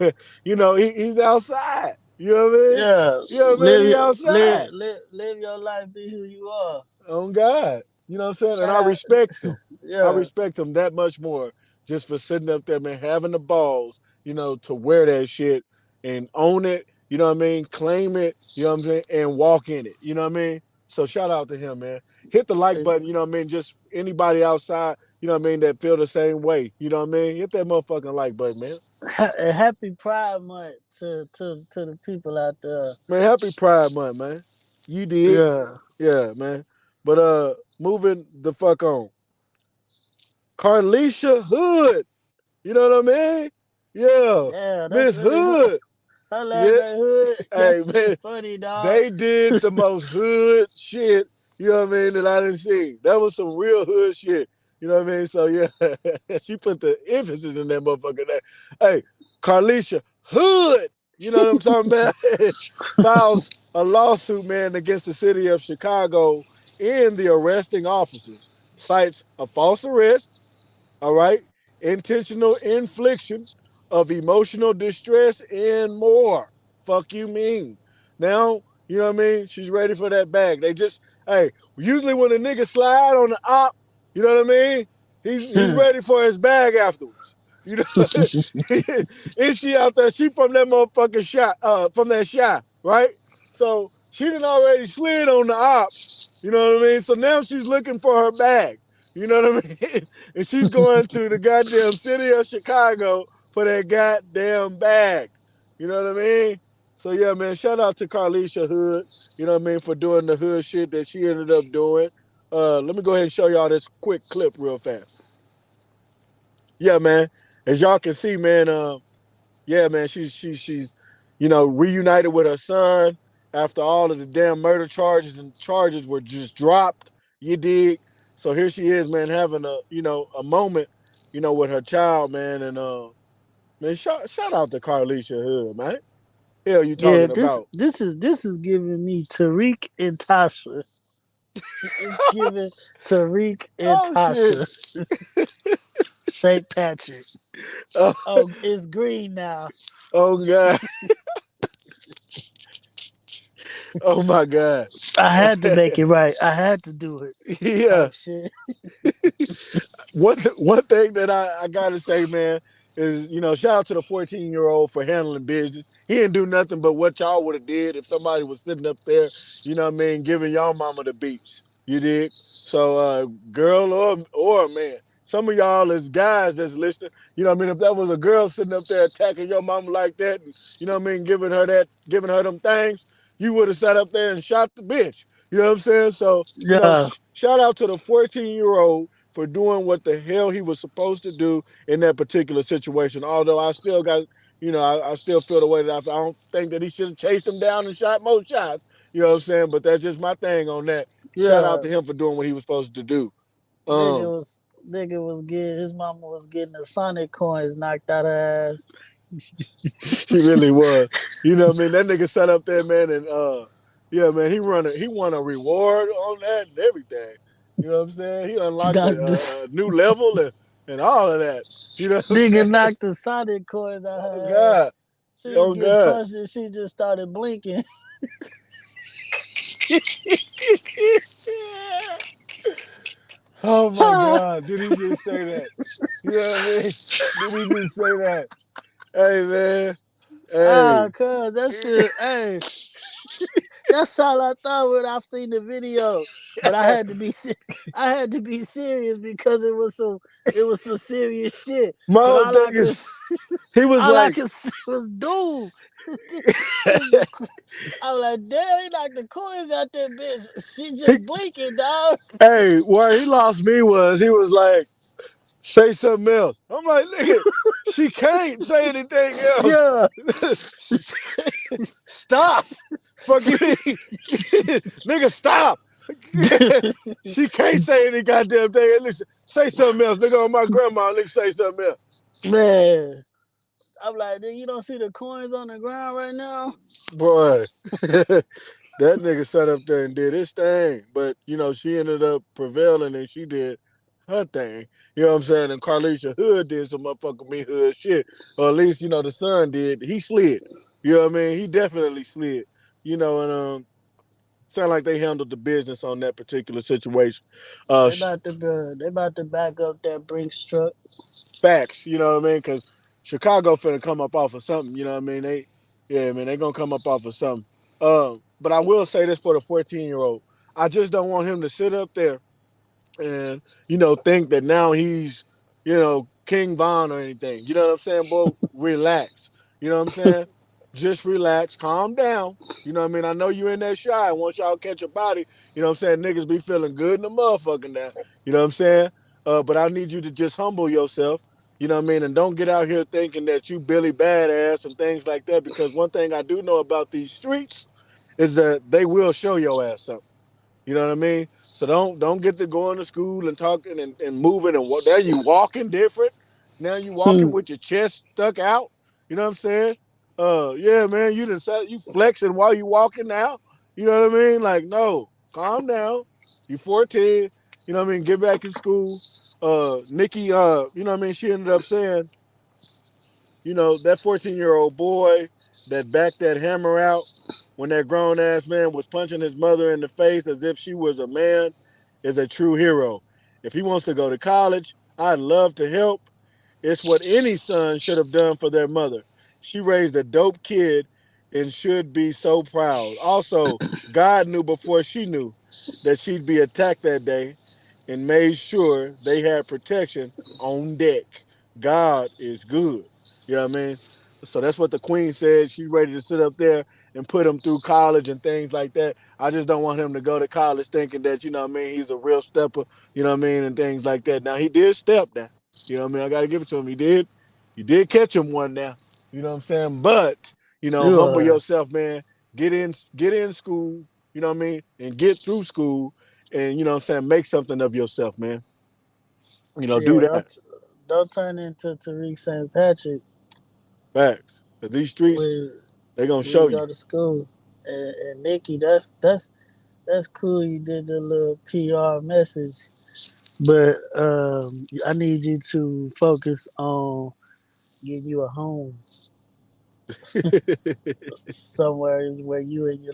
he's outside. You know what I mean? yeah. You know what I mean? He outside Live your life. Be who you are. on God. You know what I'm saying? And Shout I out. respect him. I Yeah, respect him that much more just for sitting up there, man, having the balls, to wear that shit and own it, you know what I mean? Claim it, you know what I'm saying? And walk in it, you know what I mean? So shout out to him, man. Hit the like and, button, you know what I mean? Just anybody outside, you know what I mean, that feel the same way, you know what I mean? Hit that motherfucking like button, man. and happy Pride Month to the people out there. Man, happy Pride Month, man. You did. Yeah, Yeah, man. But moving the fuck on. Carlisha Hood. You know what I mean? Yeah. yeah. That's Miss really her. Hood. Her last Yeah. name Hood. That Hey, shit man, funny, dog. they did the most hood shit, you know what I mean, that I didn't see. That was some real hood shit. You know what I mean? So yeah, she put the emphasis in that motherfucker. Hey, Carlisha Hood, you know what I'm talking about? Files a lawsuit, man, against the city of Chicago and the arresting officers. Cites a false arrest, all right, intentional infliction of emotional distress and more. Fuck you mean. Now, you know what I mean? She's ready for that bag. They just, hey, usually when a nigga slide on the op, you know what I mean? He's ready for his bag afterwards. You know, is she out there? She from that motherfucking shot, from that shot, right? So she done already slid on the ops. You know what I mean? So now she's looking for her bag. You know what I mean? And she's going to the goddamn city of Chicago for that goddamn bag. You know what I mean? So yeah, man, shout out to Carlisha Hood, you know what I mean, for doing the hood shit that she ended up doing. Let me go ahead and show y'all this quick clip real fast. Yeah, man. As y'all can see, man, yeah, man, she's reunited with her son after all of the damn murder charges were just dropped. You dig? So here she is, man, having a moment, with her child, man, and man, shout out to Carlisha Hood, man. Hell, you Yeah, talking about? this is giving me Tariq and Tasha. It's giving Tariq and Oh shit! Tasha. St. Patrick. Oh, Oh, it's green now. oh god! Oh my god! I had to make it right. I had to do it. Yeah. Type shit. One thing that I gotta say, man, is shout out to the 14-year-old for handling business. He didn't do nothing but what y'all would have did if somebody was sitting up there, what I mean, giving y'all mama the beats. You did. So girl or a man. Some of y'all as guys that's listening, what I mean, if that was a girl sitting up there attacking your mama like that and what I mean, giving her them things, you would have sat up there and shot the bitch. You know what I'm saying? So, Yeah, shout out to the 14-year-old for doing what the hell he was supposed to do in that particular situation. Although I still got, I still feel the way that I don't think that he should have chased him down and shot more shots. You know what I'm saying? But that's just my thing on that. Shout out yeah. to him for doing what he was supposed to do. Nigga Um, was nigga was getting his mama was getting the Sonic coins knocked out her ass. he really was. You know what I mean? That nigga sat up there, man, and yeah, man, he won a reward on that and everything. You know what I'm saying? He unlocked Knocked the, a new level and all of that. You know what I'm nigga saying? knocked the Sonic coins out Oh her ass. God. She was Oh getting God. punched and she just started blinking. Oh my God. Did he just say that? You know what I mean? Did he just say that? Hey man, Ah, hey. cuz that shit, hey, that's all I thought when I seen the video. But I had to be I had to be serious because it was some serious shit. My But whole thing is, he was all I like, could see was dude. This the I'm like, damn, he knocked the coins out that bitch. She he, just blinking, dog. hey, where he lost me was he was like, say something else. I'm like, nigga, she can't say anything else. Yeah. Stop. Fuck you mean? Nigga, stop. She can't say any goddamn thing. Listen, say something else. Nigga, on my grandma, nigga, say something else. Man. I'm like, you don't see the coins on the ground right now? Boy, that nigga sat up there and did his thing. But, she ended up prevailing and she did her thing. You know what I'm saying? And Carlisha Hood did some motherfucking me hood shit. Or at least, the son did. He slid. You know what I mean? He definitely slid. And sound like they handled the business on that particular situation. They about to back up that Brinks truck. Facts, you know what I mean? Because Chicago finna come up off of something, you know what I mean? Yeah, man, they gonna come up off of something. But I will say this for the 14-year-old. I just don't want him to sit up there and think that now he's King Von or anything. You know what I'm saying, boy? Relax. You know what I'm saying? Just relax, calm down. You know what I mean? I know you in that shy. Once y'all catch a body, you know what I'm saying? Niggas be feeling good in the motherfucking now. You know what I'm saying? But I need you to just humble yourself. You know what I mean? And don't get out here thinking that you Billy Badass and things like that. Because one thing I do know about these streets is that they will show your ass something. You know what I mean? So don't get to going to school and talking and moving and what there you walking different. Now you walking with your chest stuck out. You know what I'm saying? Yeah, man, you didn't you flexing while you walking now. You know what I mean? Like, no, calm down. You 14. You know what I mean? Get back in school. Nikki, you know what I mean? She ended up saying, that 14-year-old boy that backed that hammer out when that grown ass man was punching his mother in the face as if she was a man is a true hero. If he wants to go to college, I'd love to help. It's what any son should have done for their mother. She raised a dope kid and should be so proud. Also, God knew before she knew that she'd be attacked that day and made sure they had protection on deck. God is good. You know what I mean? So that's what the queen said. She's ready to sit up there and put him through college and things like that. I just don't want him to go to college thinking that, you know what I mean, he's a real stepper, you know what I mean, and things like that. Now, he did step now. You know what I mean? I got to give it to him. He did. You did catch him one now. You know what I'm saying? But, humble Yeah. yourself, man. Get in school, you know what I mean? And get through school and, what I'm saying, make something of yourself, man. Do Yeah, that. don't turn into Tariq St. Patrick Facts. Because these streets, when they going to when show you you. go to school. And Nikki, that's cool. You did the little PR message, but I need you to focus on getting you a home somewhere where you and your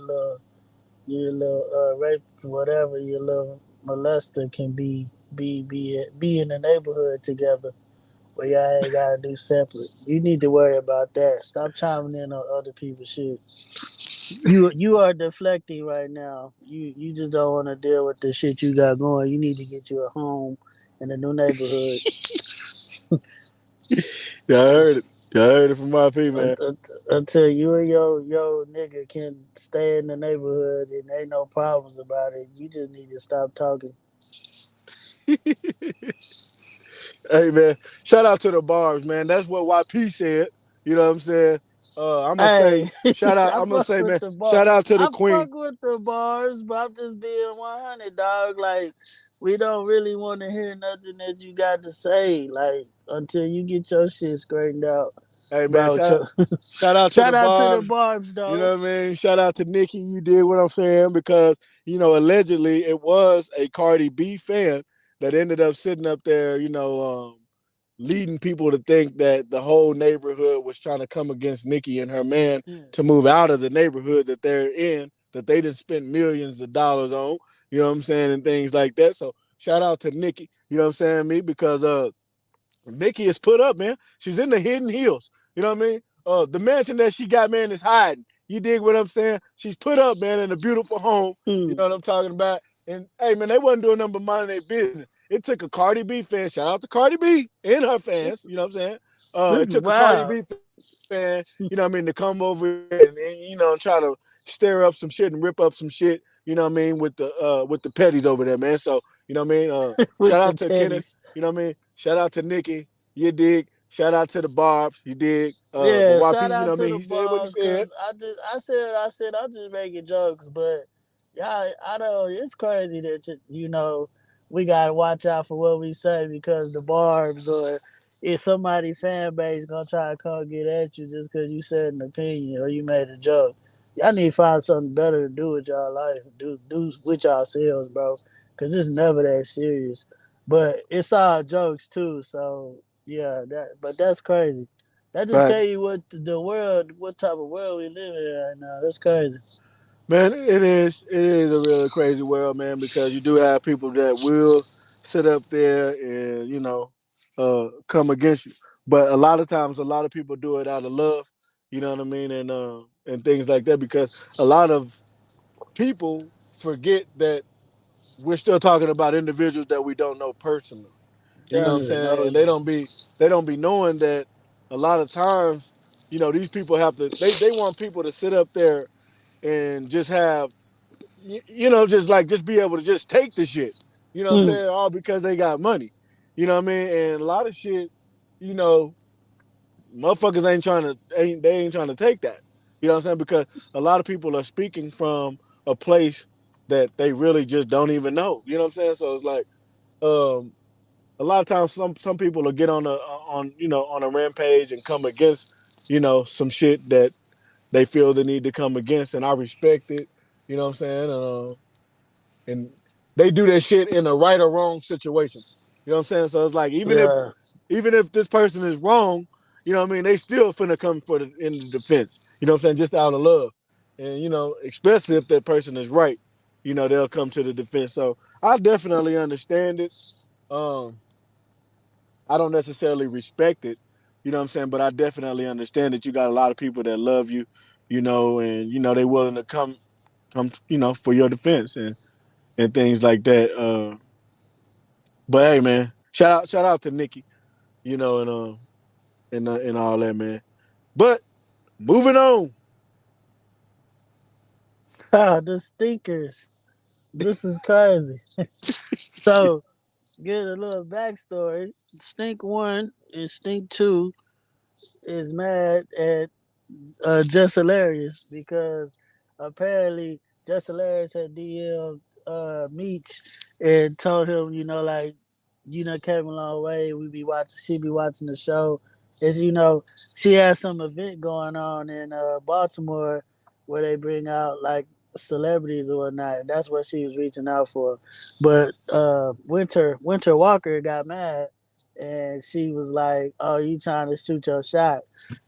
little rape whatever your little molester can be in the neighborhood together where y'all ain't gotta do separate. You need to worry about that. Stop chiming in on other people's shit. You are deflecting right now. You just don't want to deal with the shit you got going. You need to get you a home in a new neighborhood. Yeah, I heard it. Yeah, I heard it from my P, man. Until you and your nigga can stay in the neighborhood and ain't no problems about it, you just need to stop talking. Hey, man, shout out to the bars, man. That's what YP said. You know what I'm saying? I'm gonna say Hey, shout out. I I'm gonna fuck say, with man, the bar. shout out to the I queen. fuck with the bars, but I'm just being 100, dog. Like, we don't really want to hear nothing that you got to say, like, until you get your shit straightened out Hey, man, about your. shout out to the Shout out to the bars. barbs, You though. know what I mean? Shout out to Nikki. You did what I'm saying because allegedly it was a Cardi B fan that ended up sitting up there. Leading people to think that the whole neighborhood was trying to come against Nikki and her man Yeah. to move out of the neighborhood that they're in, that they didn't spend millions of dollars on, you know what I'm saying, and things like that. So shout out to Nikki, you know what I'm saying, me, because Nikki is put up, man. She's in the Hidden Hills. You know what I mean? The mansion that she got, man, is hiding. You dig what I'm saying? She's put up, man, in a beautiful home. You Hmm. know what I'm talking about? And hey, man, they wasn't doing nothing but minding their business. It took a Cardi B fan. Shout out to Cardi B and her fans. This You know what I'm saying? this It is took a Cardi wild. B fan. You know what I mean, to come over and you know try to stir up some shit and rip up some shit. You know what I mean with the petties over there, man. So you know what I mean. With Shout the out to Kenneth. petties. You know what I mean. Shout out to Nikki. You dig. Shout out to the Barbs. You dig. But Yeah, shout YP, you know out what I to mean. the He said what he boss, said. cause I said I'm just making jokes, but yeah, I know it's crazy that we gotta watch out for what we say because the barbs or if somebody fan base gonna try to come get at you just cause you said an opinion or you made a joke. Y'all need to find something better to do with y'all life, do with yourselves, bro, cause it's never that serious. But it's all jokes too, so yeah, but that's crazy. That just tell Facts. you what the world, what type of world we live in right now. That's crazy. Man, it is a really crazy world, man, because you do have people that will sit up there and come against you. But a lot of times, a lot of people do it out of love, you know what I mean, and things like that. Because a lot of people forget that we're still talking about individuals that we don't know personally. They You know don't what I'm even know saying? And you. they don't be knowing that a lot of times, these people have to they want people to sit up there and just have just be able to just take the shit. You know what I'm Hmm. saying? All because they got money. You know what I mean? And a lot of shit, you know, motherfuckers ain't trying to take that. You know what I'm saying? Because a lot of people are speaking from a place that they really just don't even know. You know what I'm saying? So it's like um a lot of times some people will get on a rampage and come against, some shit that they feel the need to come against, and I respect it. You know what I'm saying? And they do that shit in a right or wrong situation. You know what I'm saying? So it's like Yeah. even if this person is wrong, you know what I mean, they still finna come in the defense. You know what I'm saying? Just out of love. And especially if that person is right, they'll come to the defense. So I definitely understand it. Um, I don't necessarily respect it, you know what I'm saying, but I definitely understand that you got a lot of people that love you, and they willing to come, for your defense and things like that. But hey, man, shout out to Nikki, and all that, man. But moving on. Ah, the stinkers. This is crazy. So, get a little backstory. Stink one and Stink two is mad at Just Hilarious because apparently Just Hilarious had DM'd Meech and told him, like, came a long way. She be watching the show. As she has some event going on in Baltimore where they bring out like celebrities or whatnot. That's what she was reaching out for. But Winter Walker got mad and she was like, "Oh, you trying to shoot your shot?"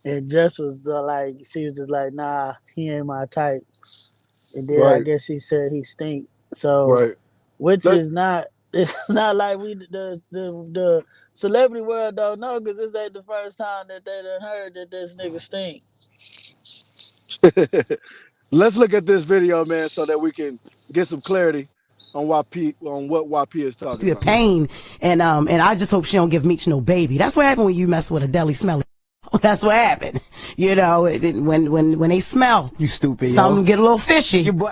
And Jess was like, she was just like, "Nah, he ain't my type." And then I Right, guess she said he stink. So, right. which Let's is not, it's not like the celebrity world don't know because this ain't the first time that they done heard that this nigga stink. let's look at this video, man, so that we can get some clarity on what YP is talking Your about. pain, and I just hope she don't give Meech no baby. That's what happened when you mess with a deli smelly. That's what happened. When they smell, you stupid. Some get a little fishy. Your boy.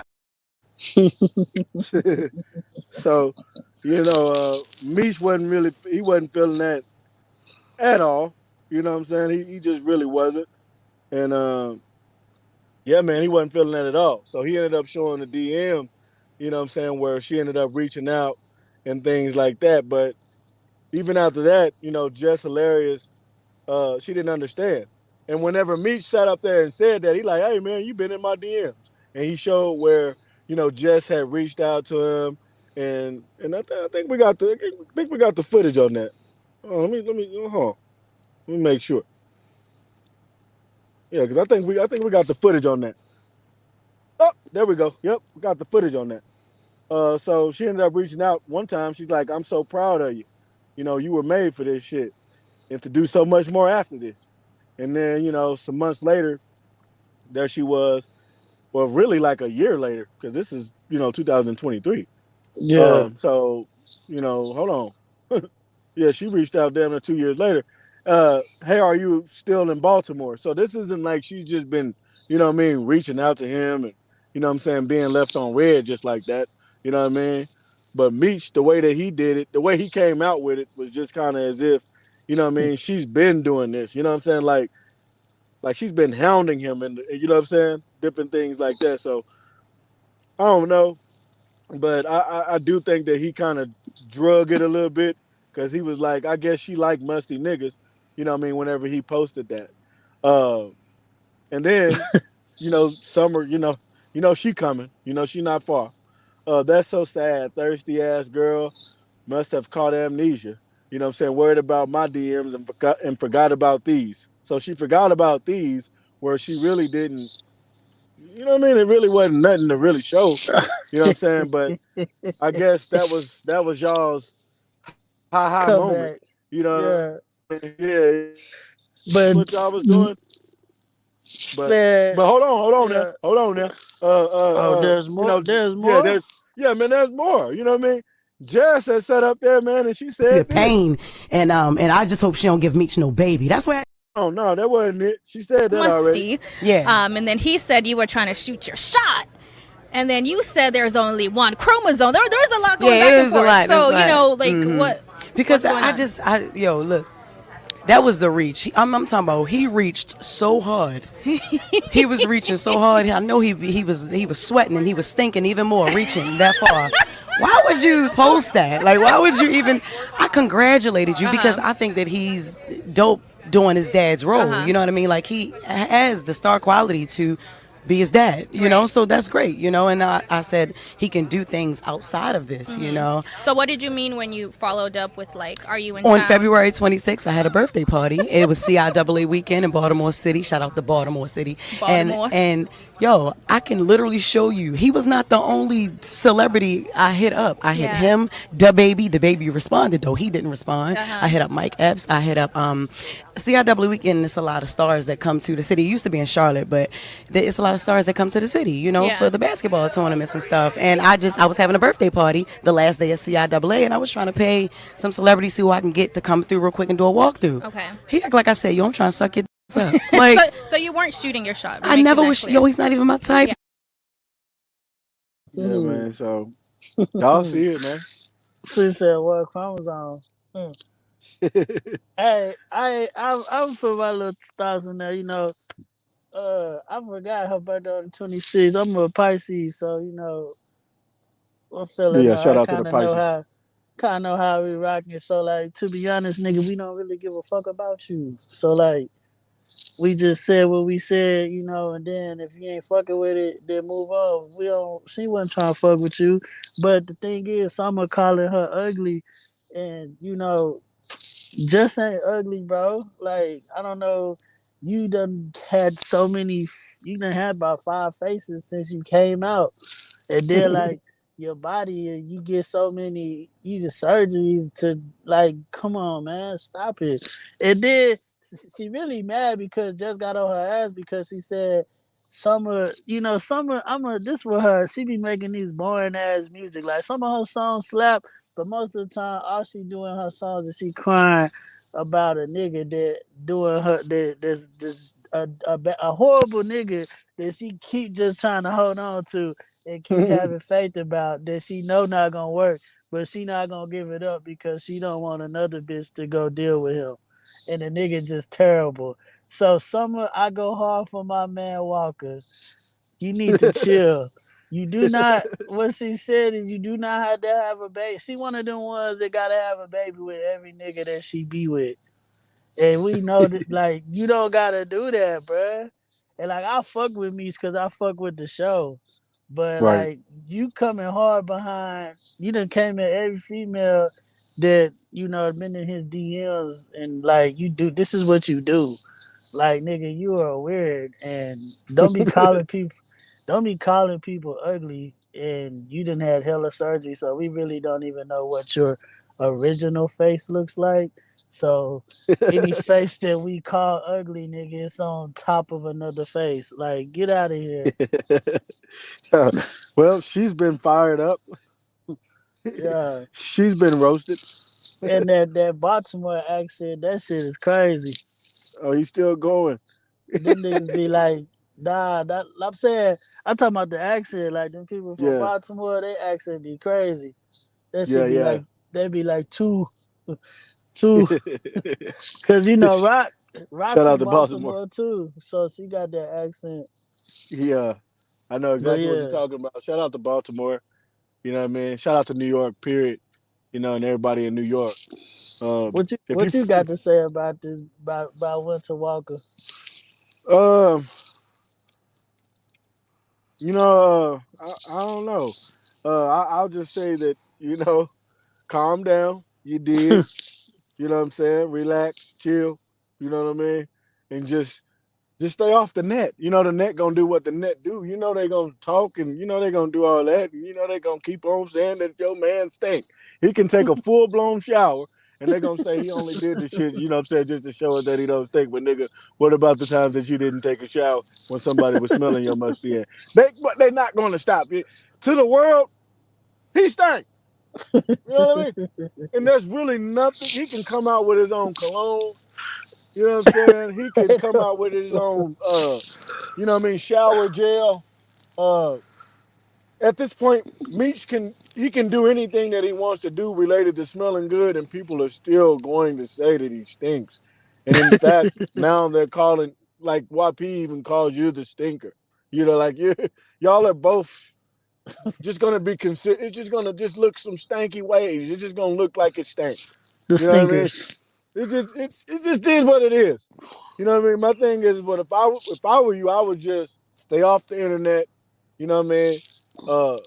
So, Meech wasn't feeling that at all. You know what I'm saying? He just really wasn't. And yeah, man, he wasn't feeling that at all. So he ended up showing the DM, you know what I'm saying, where she ended up reaching out and things like that. But even after that, Jess Hilarious, she didn't understand. And whenever Meech sat up there and said that, he like, hey man, you been in my DMs. And he showed where, Jess had reached out to him, and I think we got the footage on that. Oh, hold on. Let me make sure. Yeah, because I think we got the footage on that. Oh, there we go. Yep, we got the footage on that. So she ended up reaching out one time. She's like, "I'm so proud of you. You were made for this shit." and to do so much more after this. And then, some months later, there she was. Well, really like a year later, because this is, 2023. Yeah. So, hold on. Yeah, she reached out damn near 2 years later. Hey, are you still in Baltimore? So this isn't like she's just been, reaching out to him and, being left on red just like that. You know what I mean? But Meech, the way that he did it, the way he came out with it was just kind of as if, she's been doing this. You know what I'm saying? Like she's been hounding him and you know what I'm saying? Different things like that. So I don't know. But I do think that he kind of drug it a little bit because he was like, I guess she liked musty niggas, whenever he posted that. Uh, and then, Summer, she coming, she not far. That's so sad. Thirsty ass girl must have caught amnesia. You know what I'm saying? Worried about my DMs and forgot about these. So she forgot about these where she really didn't, it really wasn't nothing to really show. You know what I'm saying? But I guess that was y'all's ha ha Come moment. back. You know, Yeah. yeah, that's But what y'all was doing. But man, hold on now, yeah. hold on now. Oh, there's more. There's Yeah, more. man, there's more. You know what I mean? Jazz had sat up there, man, and she The said this. pain, and I just hope she don't give Meech no baby. That's why. Oh no, that wasn't it. She said that already. Musty. Yeah. And then he said you were trying to shoot your shot. And then you said there's only one chromosome. There's a lot going back and forth. So, what? Because what's going on? look, that was the reach. I'm talking about. He reached so hard. He was reaching so hard. I know he was sweating and he was stinking even more, reaching that far. Why would you post that? Like, why would you even? I congratulated you because I think that he's dope doing his dad's role. You know what I mean? Like, he has the star quality to be his dad, you know, so that's great, and I said he can do things outside of this, So what did you mean when you followed up with, are you in On town? February 26th, I had a birthday party. It was CIAA weekend in Baltimore City. Shout out to Baltimore City. Baltimore. And yo, I can literally show you. He was not the only celebrity I hit up. I hit him, the baby responded though. He didn't respond. I hit up Mike Epps. I hit up CIAA weekend. It's a lot of stars that come to the city. It used to be in Charlotte, but it's a lot of stars that come to the city, for the basketball tournaments and stuff. And I was having a birthday party the last day of CIAA, and I was trying to pay some celebrities who I can get to come through real quick and do a walkthrough. Okay. He act like I said, yo, I'm trying to suck your up. Like, so you weren't shooting your shot. I never was. Yo, he's not even my type. Yeah, man. So y'all see it, man. She said, "What chromosome?" Hey, I put my little stars in there. I forgot her birthday on the 26th. I'm a Pisces, so I'm feeling. Yeah, shout I out to the Pisces. kind of know how we rocking. So like, to be honest, nigga, we don't really give a fuck about you. So like, we just said what we said, and then if you ain't fucking with it, then move on. We don't. She wasn't trying to fuck with you, but the thing is, Summer calling her ugly, and just ain't ugly, bro. Like, I don't know. You done had so many. You done had about 5 faces since you came out, and then like your body, you get so many. You get surgeries to like. Come on, man, stop it. And then she really mad because just got on her ass because she said. Summer, Summer, this with her. She be making these boring ass music. Like some of her songs slap, but most of the time, all she doing her songs is she crying about a nigga that doing her that this a horrible nigga that she keep just trying to hold on to and keep having faith about that she know not gonna work, but she not gonna give it up because she don't want another bitch to go deal with him, and the nigga just terrible. So Summer, I go hard for my man Walker. You need to chill. You do not. What she said is you do not have to have a baby. She one of them ones that gotta have a baby with every nigga that she be with, and we know that like you don't gotta do that, bruh. And like I fuck with me because I fuck with the show, but Right. like you coming hard behind. You done came at every female that been in his DMs and like you do. This is what you do. Like nigga, you are weird and don't be calling people ugly and you didn't have hella surgery, so we really don't even know what your original face looks like. So any face that we call ugly, nigga, it's on top of another face. Like, get out of here. Well, she's been fired up. Yeah. She's been roasted. And that Baltimore accent, that shit is crazy. Oh, he's still going. Them niggas be like, nah, that I'm saying, I'm talking about the accent. Like them people from Yeah, Baltimore, they accent be crazy. That yeah, should be yeah. like they be like two, cause you know Rock Shout out from to Baltimore. Baltimore too, so she got that accent. Yeah, I know But exactly what you're yeah, talking about. Shout out to Baltimore. You know what I mean? Shout out to New York, period. You know, and everybody in New York. If you, what you got to say about this about Winter Walker? um, I don't know. I'll just say that calm down. You dig? You know what I'm saying? Relax, chill. You know what I mean? And just stay off the net. You know the net gonna do what the net do. You know they gonna talk and you know they gonna do all that. And you know they gonna keep on saying that your man stink. He can take a full blown shower and they gonna say he only did the shit, you know what I'm saying, just to show us that he don't stink. But nigga, what about the times that you didn't take a shower when somebody was smelling your musty ass? But they not gonna stop it. To the world, he stank. You know what I mean? And there's really nothing. He can come out with his own cologne. You know what I'm saying? He can come out with his own you know what I mean, shower gel. Uh, at this point, Meech can do anything that he wants to do related to smelling good, and people are still going to say that he stinks. And in fact, now they're calling like YP even calls you the stinker. You know, like you y'all are both just gonna be considered. It's just gonna just look some stanky ways. It's just gonna look like it stank. The You know what I mean? stinkers. It just is what it is. You know what I mean? My thing is, but if I were you, I would just stay off the internet. You know what I mean? Uh,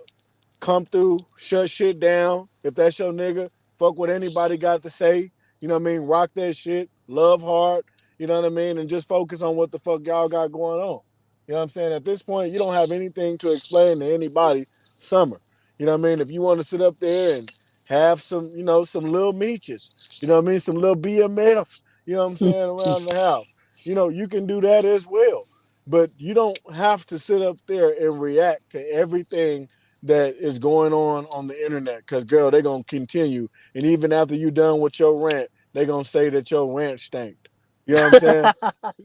come through, shut shit down. If that's your nigga, fuck what anybody got to say. You know what I mean? Rock that shit, love hard. You know what I mean? And just focus on what the fuck y'all got going on. You know what I'm saying? At this point, you don't have anything to explain to anybody. Summer. You know what I mean? If you want to sit up there and have some, some little meeches, you know what I mean? Some little BMFs, you know what I'm saying, around the house. You can do that as well. But you don't have to sit up there and react to everything that is going on the internet. Because, girl, they're going to continue. And even after you done with your rant, they're going to say that your rant stank. You know what I'm saying?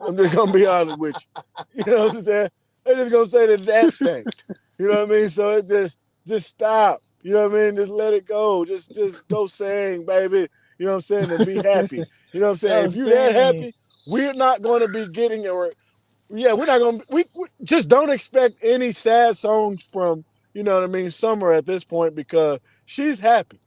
I'm just going to be honest with you. You know what I'm saying? They're just going to say that stank. You know what I mean? So it just stop. You know what I mean? Just let it go. Just go sing, baby. You know what I'm saying? And be happy. You know what I'm saying? Yo, If you that sing. happy, we're not going to be getting your yeah, we're not going to we just don't expect any sad songs from, you know what I mean, Summer at this point because she's happy.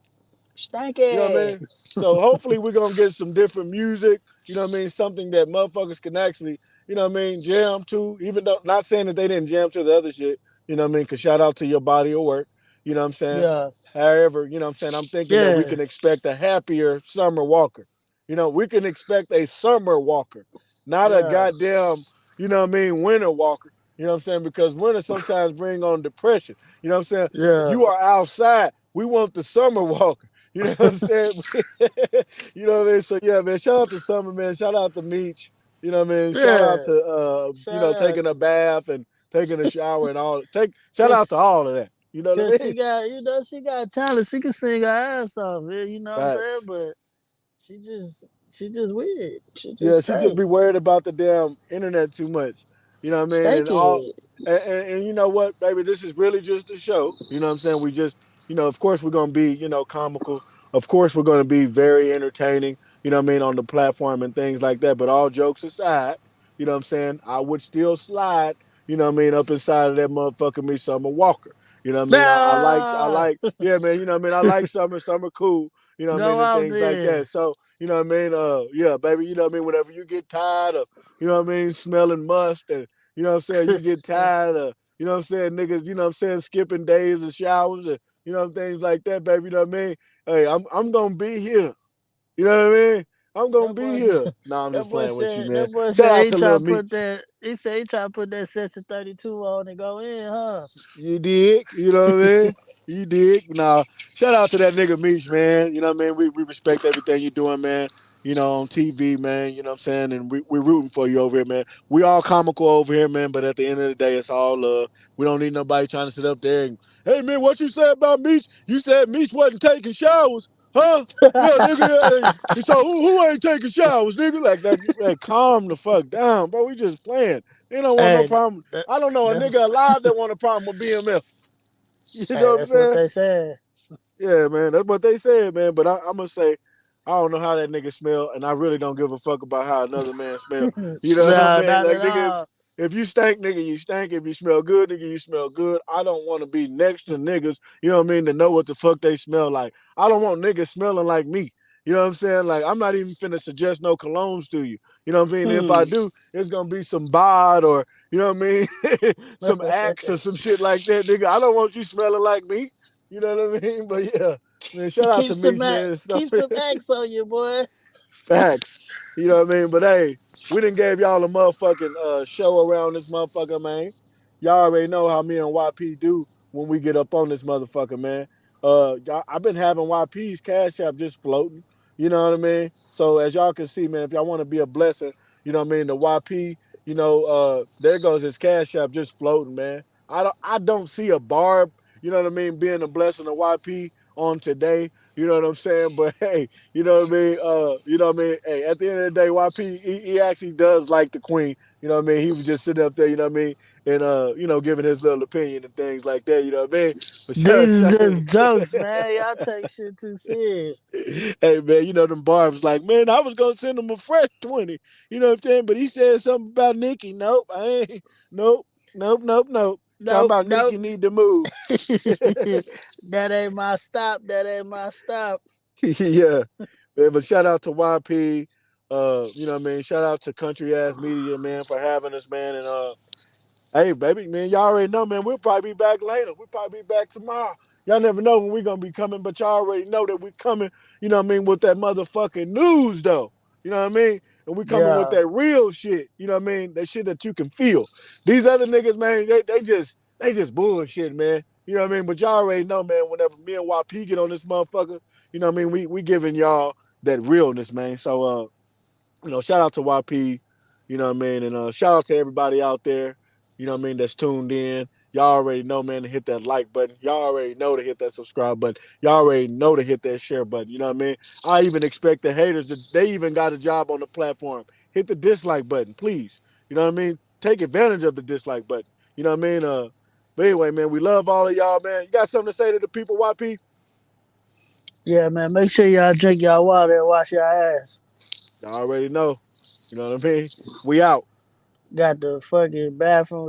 You know what I Stanky. mean? So hopefully we're gonna get some different music, you know what I mean? Something that motherfuckers can actually, you know what I mean, jam to, even though not saying that they didn't jam to the other shit, you know what I mean? Cause shout out to your body of work, you know what I'm saying? Yeah, However, you know what I'm saying, I'm thinking that we yeah, can expect a happier Summer Walker. We can expect a Summer Walker, not a yeah, goddamn, you know what I mean, Winter Walker. You know what I'm saying? Because winter sometimes bring on depression. You know what I'm saying? yeah, You are outside. We want the Summer Walker. You know what I'm saying? You know what I mean? So yeah, man, shout out to Summer, man. Shout out to Meech. You know what I mean? Shout out yeah. to Shout out, taking a bath and taking a shower and all. Shout out to cause, all of that. You know what cause I she mean? got, she got talent. She can sing her ass off. You know what I'm saying? Facts. But she just weird. She Yeah, just she just strange. be worried about the damn internet too much. You know what I mean? And all Stanky. and you know what, baby, this is really just a show. You know what I'm saying? We just, of course we're gonna be, comical. Of course we're gonna be very entertaining, you know what I mean, on the platform and things like that. But all jokes aside, you know what I'm saying, I would still slide, you know what I mean, up inside of that motherfucker me Summer Walker. You know what I mean? I Ah, like, yeah, man, you know what I mean? I like Summer cool, you know what I go mean, and out things like there. that. So you know what I mean? Yeah, baby, you know what I mean? Whenever you get tired of, you know what I mean, smelling must and, you know what I'm saying, you get tired of, you know what I'm saying, niggas, you know what I'm saying, skipping days and showers and, things like that, baby, you know what I mean? Hey, I'm gonna be here. You know what I mean? I'm gonna That be boy, here. No, I'm that just boy playing with you, said. man. That boy Shout said out he to try Lil to put Meech. that. He said he try to put that section 32 on and go in, huh? You dig? You know what I mean? You dig? Nah, shout out to that nigga Meech, man. You know what I mean? We respect everything you're doing, man. You know, on TV, man. You know what I'm saying? And we're rooting for you over here, man. We all comical over here, man, but at the end of the day, it's all love. We don't need nobody trying to sit up there and, hey, man, what you said about Meech? You said Meech wasn't taking showers, huh? Yeah, nigga. So who ain't taking showers, nigga? Like, calm the fuck down, bro. We just playing. They don't want no Hey, problem. that, I don't know a that's nigga alive that want a problem with BMF. You hey, know what I'm that's what saying? they said. Yeah, man, that's what they said, man. But I'm gonna say, I don't know how that nigga smell, and I really don't give a fuck about how another man smell. You know what I No, mean? not Like, at nigga, all. if you stink, nigga, you stink. If you smell good, nigga, you smell good. I don't want to be next to niggas. You know what I mean? To know what the fuck they smell like. I don't want niggas smelling like me. You know what I'm saying? Like, I'm not even finna suggest no colognes to you. You know what I mean? If I Hmm. do, it's gonna be some bod or you know what I mean, some axe or some shit like that, nigga. I don't want you smelling like me. You know what I mean? But yeah, man, shout out to Meech, man. So, Keep some X on you, boy. facts. You know what I mean? But hey, we done gave y'all a motherfucking show around this motherfucker, man. Y'all already know how me and YP do when we get up on this motherfucker, man. I've been having YP's Cash App just floating. You know what I mean? So as y'all can see, man, if y'all want to be a blessing, you know what I mean, the YP, there goes his Cash App just floating, man. I don't see a barb, you know what I mean, being a blessing to YP on today. You know what I'm saying? But hey, you know what I mean? You know what I mean? Hey, at the end of the day, YP he actually does like the queen. You know what I mean? He was just sitting up there, you know what I mean, and giving his little opinion and things like that. You know what I mean? But These is shout, just jokes, man. Y'all take shit too serious. hey man, them barbs like, man, I was gonna send him a fresh 20. You know what I'm saying? But he said something about Nikki. Nope, I ain't. Nope, nope, nope, nope. Talking Nope, about nope. Nikki need to move. That ain't my stop. That ain't my stop. Yeah. Man, but shout out to YP. You know what I mean? Shout out to Country Ass Media, man, for having us, man. And hey, baby, man, y'all already know, man, we'll probably be back later. We'll probably be back tomorrow. Y'all never know when we're gonna be coming, but y'all already know that we're coming, you know what I mean, with that motherfucking news though. You know what I mean? And we coming with Yeah. that real shit, you know what I mean? That shit that you can feel. These other niggas, man, they just bullshit, man. You know what I mean? But y'all already know, man, whenever me and YP get on this motherfucker, you know what I mean, we giving y'all that realness, man. So shout out to YP, you know what I mean, and shout out to everybody out there, you know what I mean, that's tuned in. Y'all already know, man, to hit that like button. Y'all already know to hit that subscribe button. Y'all already know to hit that share button. You know what I mean? I even expect the haters that they even got a job on the platform. Hit the dislike button, please. You know what I mean? Take advantage of the dislike button. You know what I mean? But anyway, man, we love all of y'all, man. You got something to say to the people, YP? Yeah, man. Make sure y'all drink y'all water and wash your ass. Y'all already know. You know what I mean? We out. Got the fucking bathroom